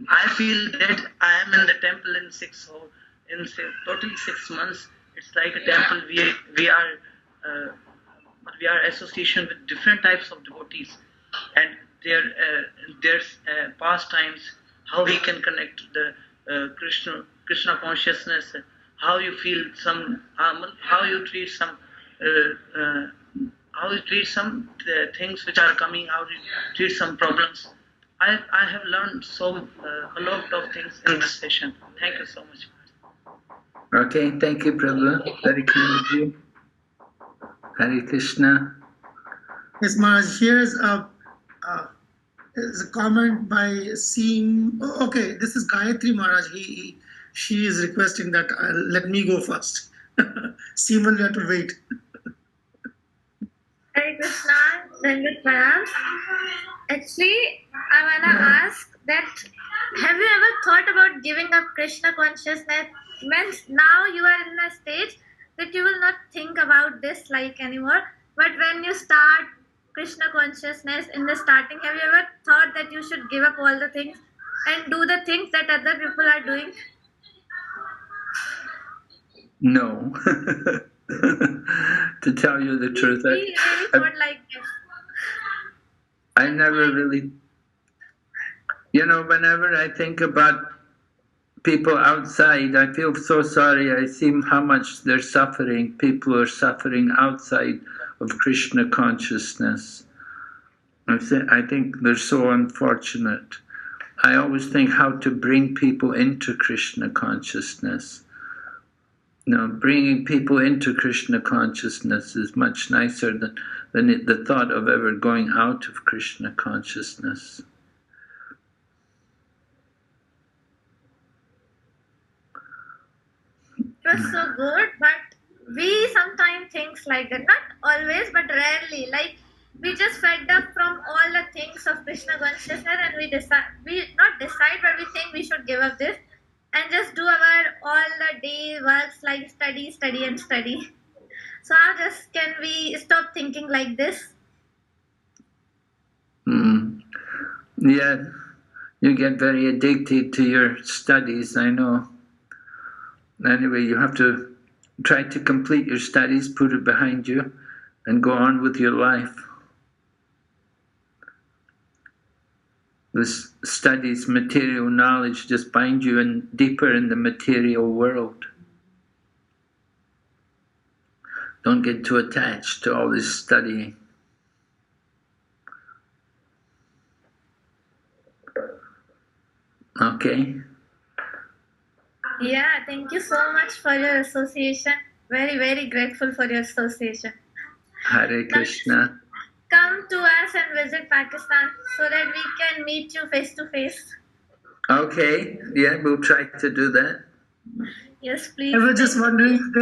I feel that I am in the temple in totally 6 months. It's like a temple. We are association with different types of devotees, and their pastimes, how we can connect the Krishna consciousness, how you feel how you treat some things which are coming, how you treat some problems. I have learned a lot of things in this session. Thank you so much. Okay, thank you, Prabhu. Very kind of you. Hare Krishna. Yes, Maharaj, here is a comment by Seem. Oh, okay, this is Gayatri Maharaj. She is requesting that let me go first. Seeman, you have to wait. Hare Krishna, Dandavat Pranam. Actually, I wanna ask that, have you ever thought about giving up Krishna consciousness? Means now you are in a stage that you will not think about this like anymore. But when you start Krishna consciousness in the starting, have you ever thought that you should give up all the things and do the things that other people are doing? No. To tell you the truth, We really thought like this. I never really, whenever I think about people outside, I feel so sorry. I see how much they're suffering. People are suffering outside of Krishna consciousness. I think they're so unfortunate. I always think how to bring people into Krishna consciousness. Bringing people into Krishna consciousness is much nicer than the thought of ever going out of Krishna consciousness. It was so good, but we sometimes think like that. Not always, but rarely. Like, we just fed up from all the things of Krishna consciousness, and we not decide, but we think we should give up this and just do our all the day works like study, study, and study. So how just can we stop thinking like this? Yeah, you get very addicted to your studies, I know. Anyway, you have to try to complete your studies, put it behind you, and go on with your life. This studies, material knowledge, just bind you deeper in the material world. Don't get too attached to all this studying. Okay. Yeah, thank you so much for your association. Very, very grateful for your association. Hare Krishna. Come to us and visit Pakistan so that we can meet you face to face. Okay, yeah, we'll try to do that. Yes, please. I was just wondering,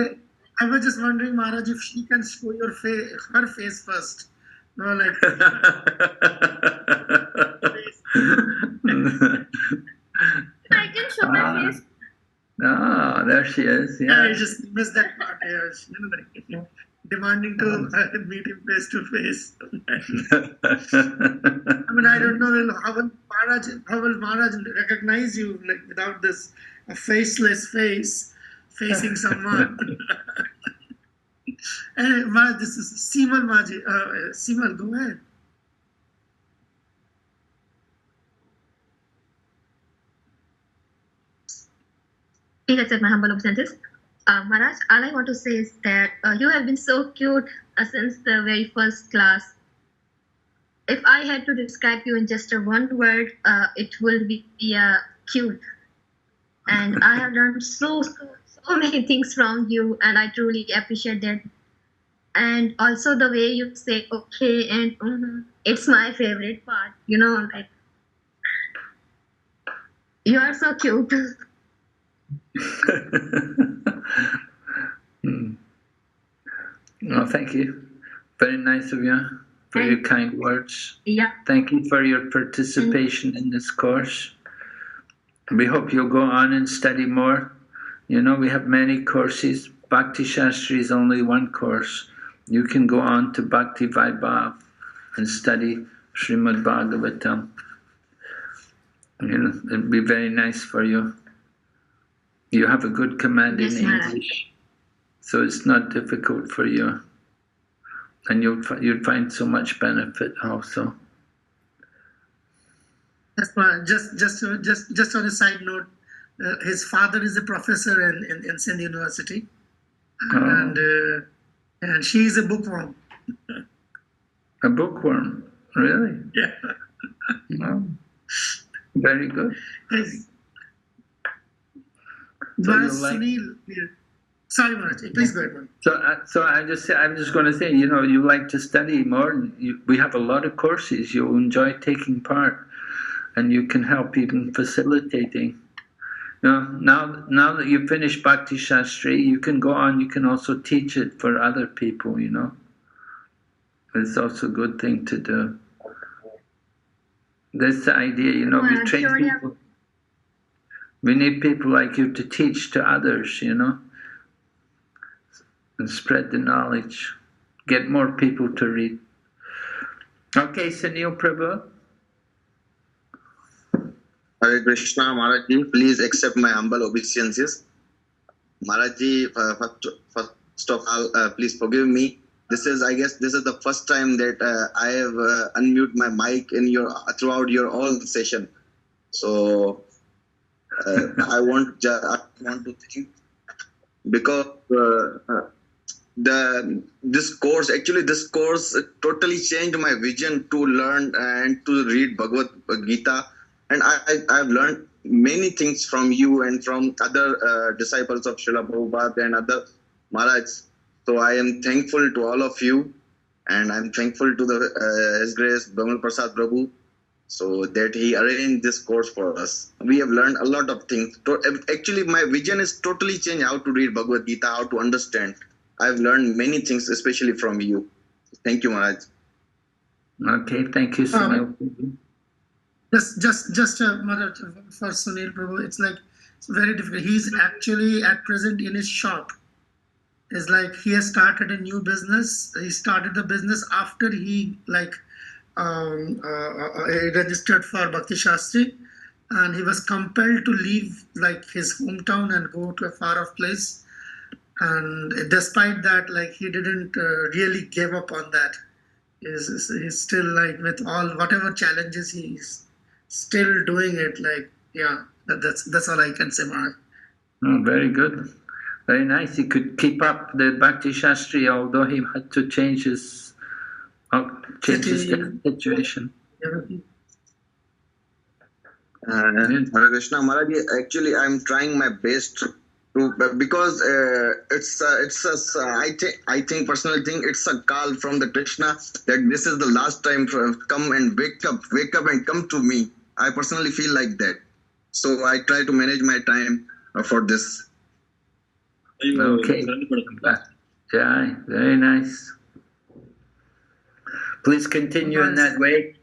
Maharaj, if she can show her face first. No, like. I can show my face. Oh, there she is. Yeah. I just missed that part here. Demanding to meet him face to face. I mean, I don't know how will Maharaj recognize you without this faceless face facing someone. And Maharaj, this is Seemal Maji. Seemal, go ahead. Please accept my humble obeisances. Maharaj, all I want to say is that you have been so cute since the very first class. If I had to describe you in just one word, it will be cute. and I have learned so many things from you, and I truly appreciate that. And also the way you say okay and it's my favorite part. Like you are so cute. Well, thank you. Very nice of you for your kind words. Yeah. Thank you for your participation in this course. We hope you'll go on and study more. We have many courses. Bhakti-Shastri is only one course. You can go on to Bhakti Vaibhav and study Srimad Bhagavatam. It'd be very nice for you. You have a good command in English, so it's not difficult for you. And you'd find so much benefit also. Just on a side note, his father is a professor in Sindh University, and she is a bookworm. A bookworm, really? Yeah. Oh, very good. Sunil, sorry, Maharaj, please go ahead. So I'm just going to say, you like to study more. We have a lot of courses. You'll enjoy taking part, and you can help even facilitating. Now that you've finished Bhakti-Shastri, you can go on. You can also teach it for other people. It's also a good thing to do. That's the idea. We train people. We need people like you to teach to others, and spread the knowledge. Get more people to read. Okay, Sunil Prabhu. Hare Krishna, Maharajji, please accept my humble obeisances. Maharajji, first of all, please forgive me. I guess this is the first time that I have unmuted my mic throughout your whole session. So I want to thank, because this course totally changed my vision to learn and to read Bhagavad Gita, and I've learned many things from you and from other disciples of Srila Prabhupada and other Maharajs. So I am thankful to all of you, and I'm thankful to His Grace Bhamal Prasad Prabhu, so that he arranged this course for us. We have learned a lot of things. Actually, my vision is totally changed how to read Bhagavad Gita, how to understand. I've learned many things, especially from you. Thank you, Maharaj. Okay, thank you, Sunil. Just Maharaj, for Sunil Prabhu, it's very difficult. He's actually at present in his shop. It's like he has started a new business. He started the business after he registered for Bhakti-Shastri, and he was compelled to leave his hometown and go to a far off place. And despite that, he didn't really give up on that. He's still with all whatever challenges, he's still doing it. That's all I can say, Maharaj. Oh, very good. Very nice. He could keep up the Bhakti-Shastri, although he had to change his situation. Hare Krishna, Maharaj. Actually, I'm trying my best to, because I think personal thing, it's a call from the Krishna that this is the last time come and wake up and come to me. I personally feel like that, so I try to manage my time for this. Okay. Jai, very nice. Please continue in that way.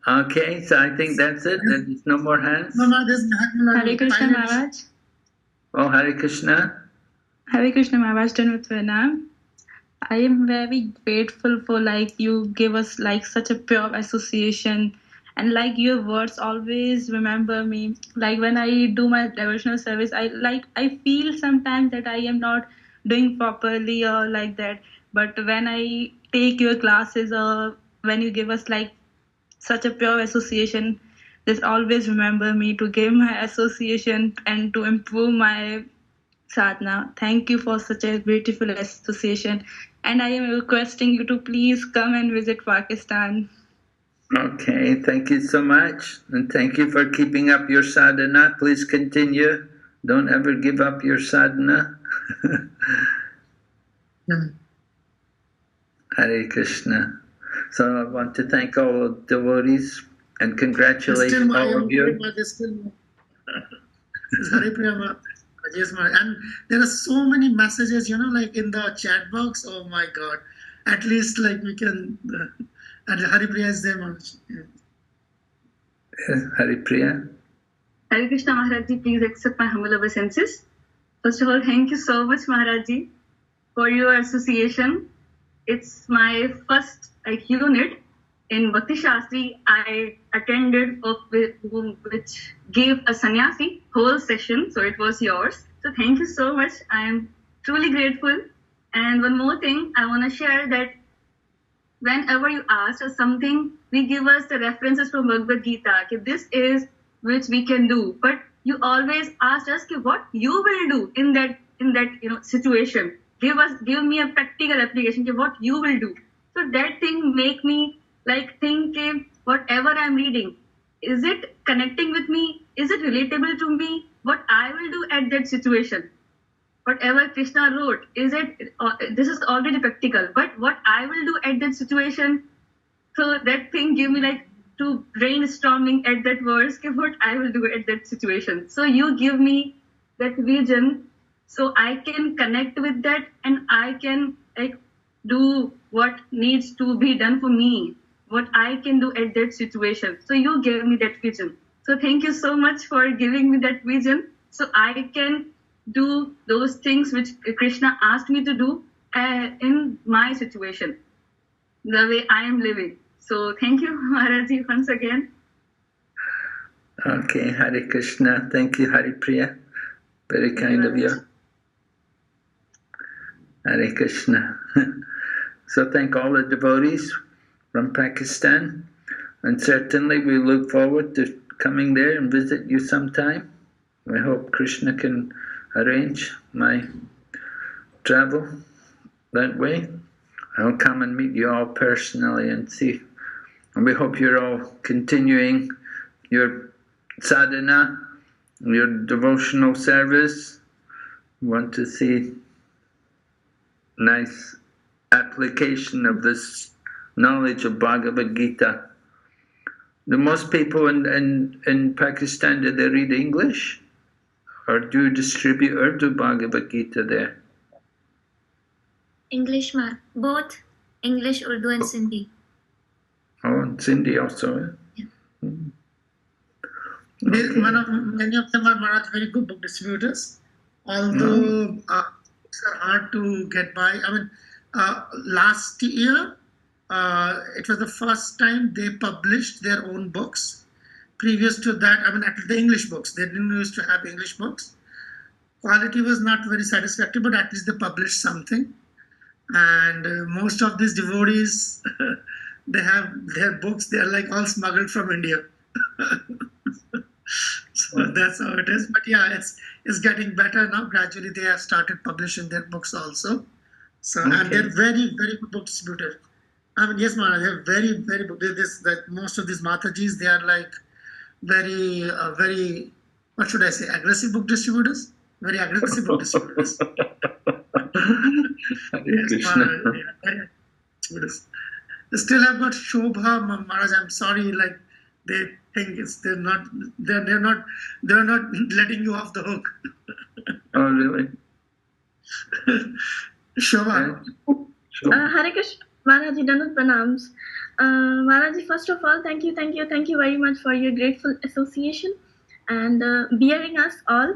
Okay, so I think that's it. There's no more hands. Hare Krishna Maharaj. Oh, Hare Krishna. Hare Krishna Maharaj, Pranam. I am very grateful for you give us such a pure association, and your words always remember me. When I do my devotional service, I feel sometimes that I am not doing properly or like that. But when I take your classes or when you give us such a pure association, this always remember me to give my association and to improve my sadhana. Thank you for such a beautiful association, and I am requesting you to please come and visit Pakistan. Okay, thank you so much. And thank you for keeping up your sadhana. Please continue. Don't ever give up your sadhana. Hare Krishna. So I want to thank all the devotees and congratulate all of you. Hare Priya, yes, and there are so many messages, like in the chat box. Oh my God! At least like we can. And Hare Priya is there, Maharaj. Hare Priya. Hare Krishna Maharaj Ji, please accept my humble obeisances. First of all, thank you so much, Maharaj Ji, for your association. It's my first unit in Bhakti-Shastri. I attended which gave a sannyasi whole session, so it was yours. So thank you so much. I am truly grateful. And one more thing, I want to share that whenever you ask us something, we give us the references from Bhagavad Gita. Okay, this is which we can do, but you always asked us what you will do in that situation. Give me a practical application. What you will do. So that thing make me think whatever I'm reading, is it connecting with me? Is it relatable to me? What I will do at that situation. Whatever Krishna wrote, is it? This is already practical, but what I will do at that situation. So that thing give me to brainstorming at that verse, what I will do at that situation. So you give me that vision, so I can connect with that, and I can do what needs to be done for me, what I can do at that situation. So you gave me that vision. So thank you so much for giving me that vision, so I can do those things which Krishna asked me to do in my situation, the way I am living. So thank you, Maharaji, once again. Okay, Hare Krishna. Thank you, Hare Priya. Very kind of you. Hare Krishna. So thank all the devotees from Pakistan. And certainly we look forward to coming there and visit you sometime. I hope Krishna can arrange my travel that way. I'll come and meet you all personally and see. And we hope you're all continuing your sadhana, your devotional service. We want to see nice application of this knowledge of Bhagavad Gita. Do most people in Pakistan, do they read English? Or do you distribute Urdu Bhagavad Gita there? English, both English, Urdu, and Sindhi. Oh, and Sindhi also. Yeah. Many of them are Maharaj very good book distributors, although books are hard to get by. I mean, last year it was the first time they published their own books. Previous to that, I mean, at the English books, they didn't used to have English books. Quality was not very satisfactory, but at least they published something. And most of these devotees, they have their books, they are all smuggled from India. So that's how it is. But yeah, it's getting better now. Gradually, they have started publishing their books also. So and they're very, very good book distributors. I mean, yes, Maharaj, they're very, very good. Most of these Matajis, they are very, very, what should I say, aggressive book distributors? Very aggressive book distributors. Still have got Shobha, Maharaj. I'm sorry, they think they're not letting you off the hook. Oh, really? Shobha. Hare Krishna, Maharaji, Danut Pranams. Maharaji, first of all, thank you very much for your grateful association and bearing us all.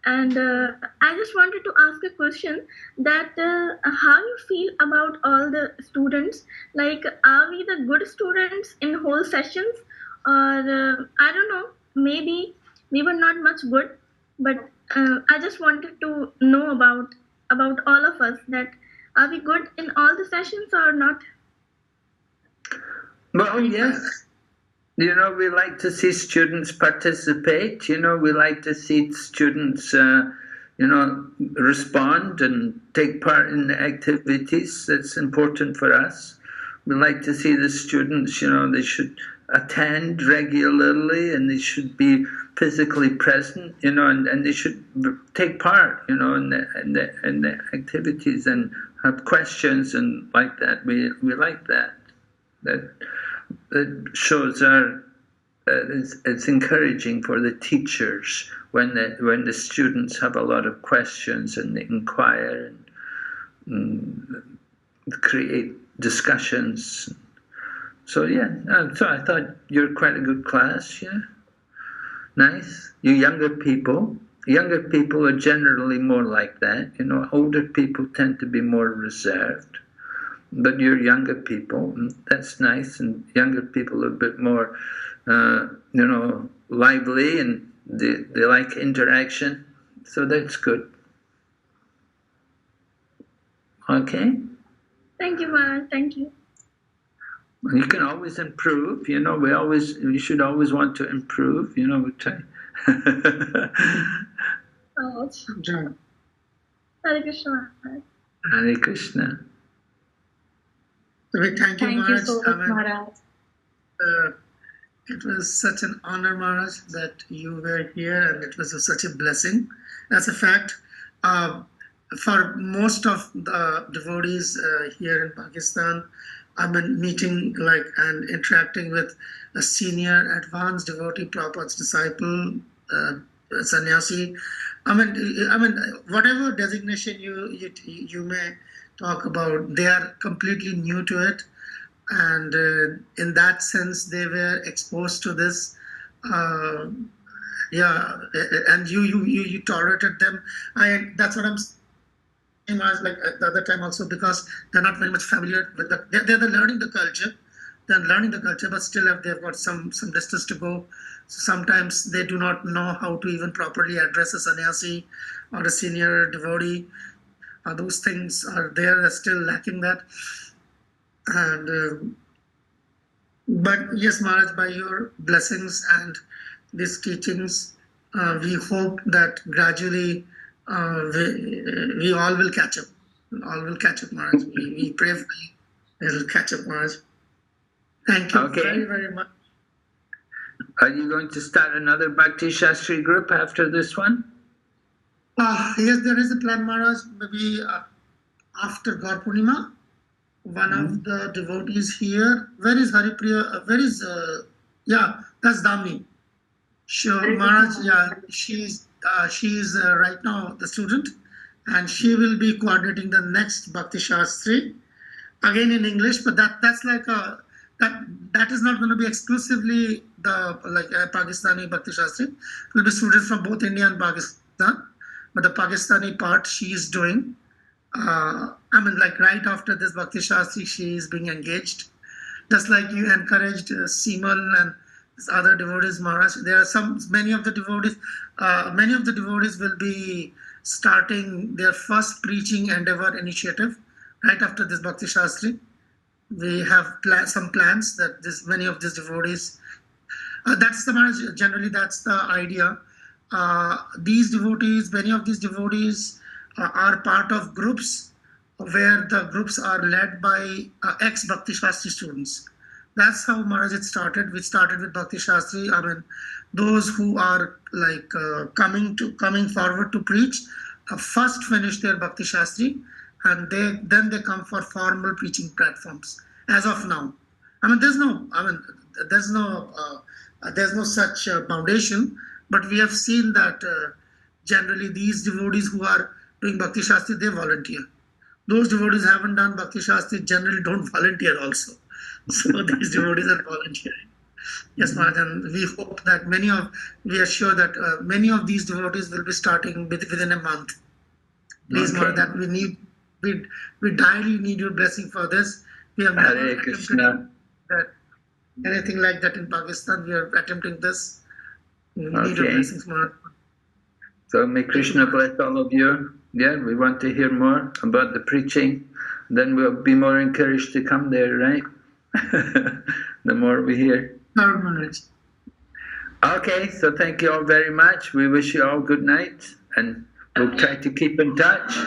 And I just wanted to ask a question that how you feel about all the students? Are we the good students in whole sessions? Or I don't know, maybe we were not much good, but I just wanted to know about all of us, that are we good in all the sessions or not? Well, yes. We like to see students participate. We like to see students, respond and take part in the activities. That's important for us. We like to see the students, they should attend regularly, and they should be physically present, and they should take part, in the activities and have questions and like that. We like that. That shows it's encouraging for the teachers when the students have a lot of questions and they inquire and create discussions. So so I thought you're quite a good class. Yeah, nice. You younger people are generally more like that. Older people tend to be more reserved. But you're younger people, that's nice, and younger people are a bit more, lively, and they like interaction, so that's good. Okay? Thank you, Maharaj. Thank you. You can always improve, we should always want to improve, we try. Oh, Hare Krishna, Maharaj. Hare Krishna. Thank you, Thank you so much, Maharaj. It was such an honor, Maharaj, that you were here, and it was such a blessing. As a fact, for most of the devotees here in Pakistan, I've been meeting and interacting with a senior advanced devotee, Prabhupada's disciple, sannyasi. I mean, whatever designation you may talk about, they are completely new to it, and in that sense they were exposed to this, and you tolerated them. That's what I'm saying, as like the other time also, because they're not very much familiar with they're learning the culture, but still they've got some distance to go. So sometimes they do not know how to even properly address a sannyasi or a senior devotee. Those things are there, are still lacking that. And but yes, Maharaj, by your blessings and these teachings, we hope that gradually we all will catch up. Maharaj. We pray for you. It'll catch up, Maharaj. Thank you very, very much. Are you going to start another Bhakti-Shastri group after this one? Yes, there is a plan, Maharaj. Maybe after Gaur Purnima, one of the devotees here. Where is Haripriya? Where is? That's Damni. Sure, Maharaj. Yeah, she's right now the student, and she will be coordinating the next Bhakti-Shastri, again in English. But that's like that is not going to be exclusively the Pakistani Bhakti-Shastri. It will be students from both India and Pakistan. But the Pakistani part she is doing. Right after this Bhakti-Shastri, she is being engaged. Just like you encouraged Seemal and other devotees, Maharaj. There are many of the devotees will be starting their first preaching endeavor initiative right after this Bhakti-Shastri. We have some plans that many of these devotees. That's the Maharaj. Generally, that's the idea. Many of these devotees are part of groups where the groups are led by ex-Bhakti-Shastri students. That's how Maharaj it started. We started with Bhakti-Shastri. Those who are coming forward to preach first finish their Bhakti-Shastri, and then they come for formal preaching platforms. As of now, there's no such foundation. But we have seen that generally these devotees who are doing Bhakti-Shastri, they volunteer. Those devotees who haven't done Bhakti-Shastri generally don't volunteer also. So these devotees are volunteering. Yes, Maharaj, and we hope that we are sure that many of these devotees will be starting within a month. Please, Maharaj, that we direly need your blessing for this. We have never attempted anything like that in Pakistan. We are attempting this. Okay. So may Krishna bless all of you. Yeah, we want to hear more about the preaching. Then we'll be more encouraged to come there, right? The more we hear. Okay, so thank you all very much. We wish you all good night, and we'll try to keep in touch,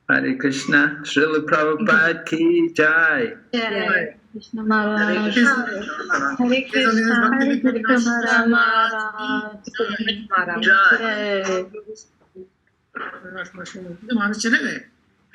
Hare Krishna. Srila Prabhupada ki jai. Hare Krishna Maharaj. Hare Krishna. Hare Krishna Maharaj. महाराज चले गए.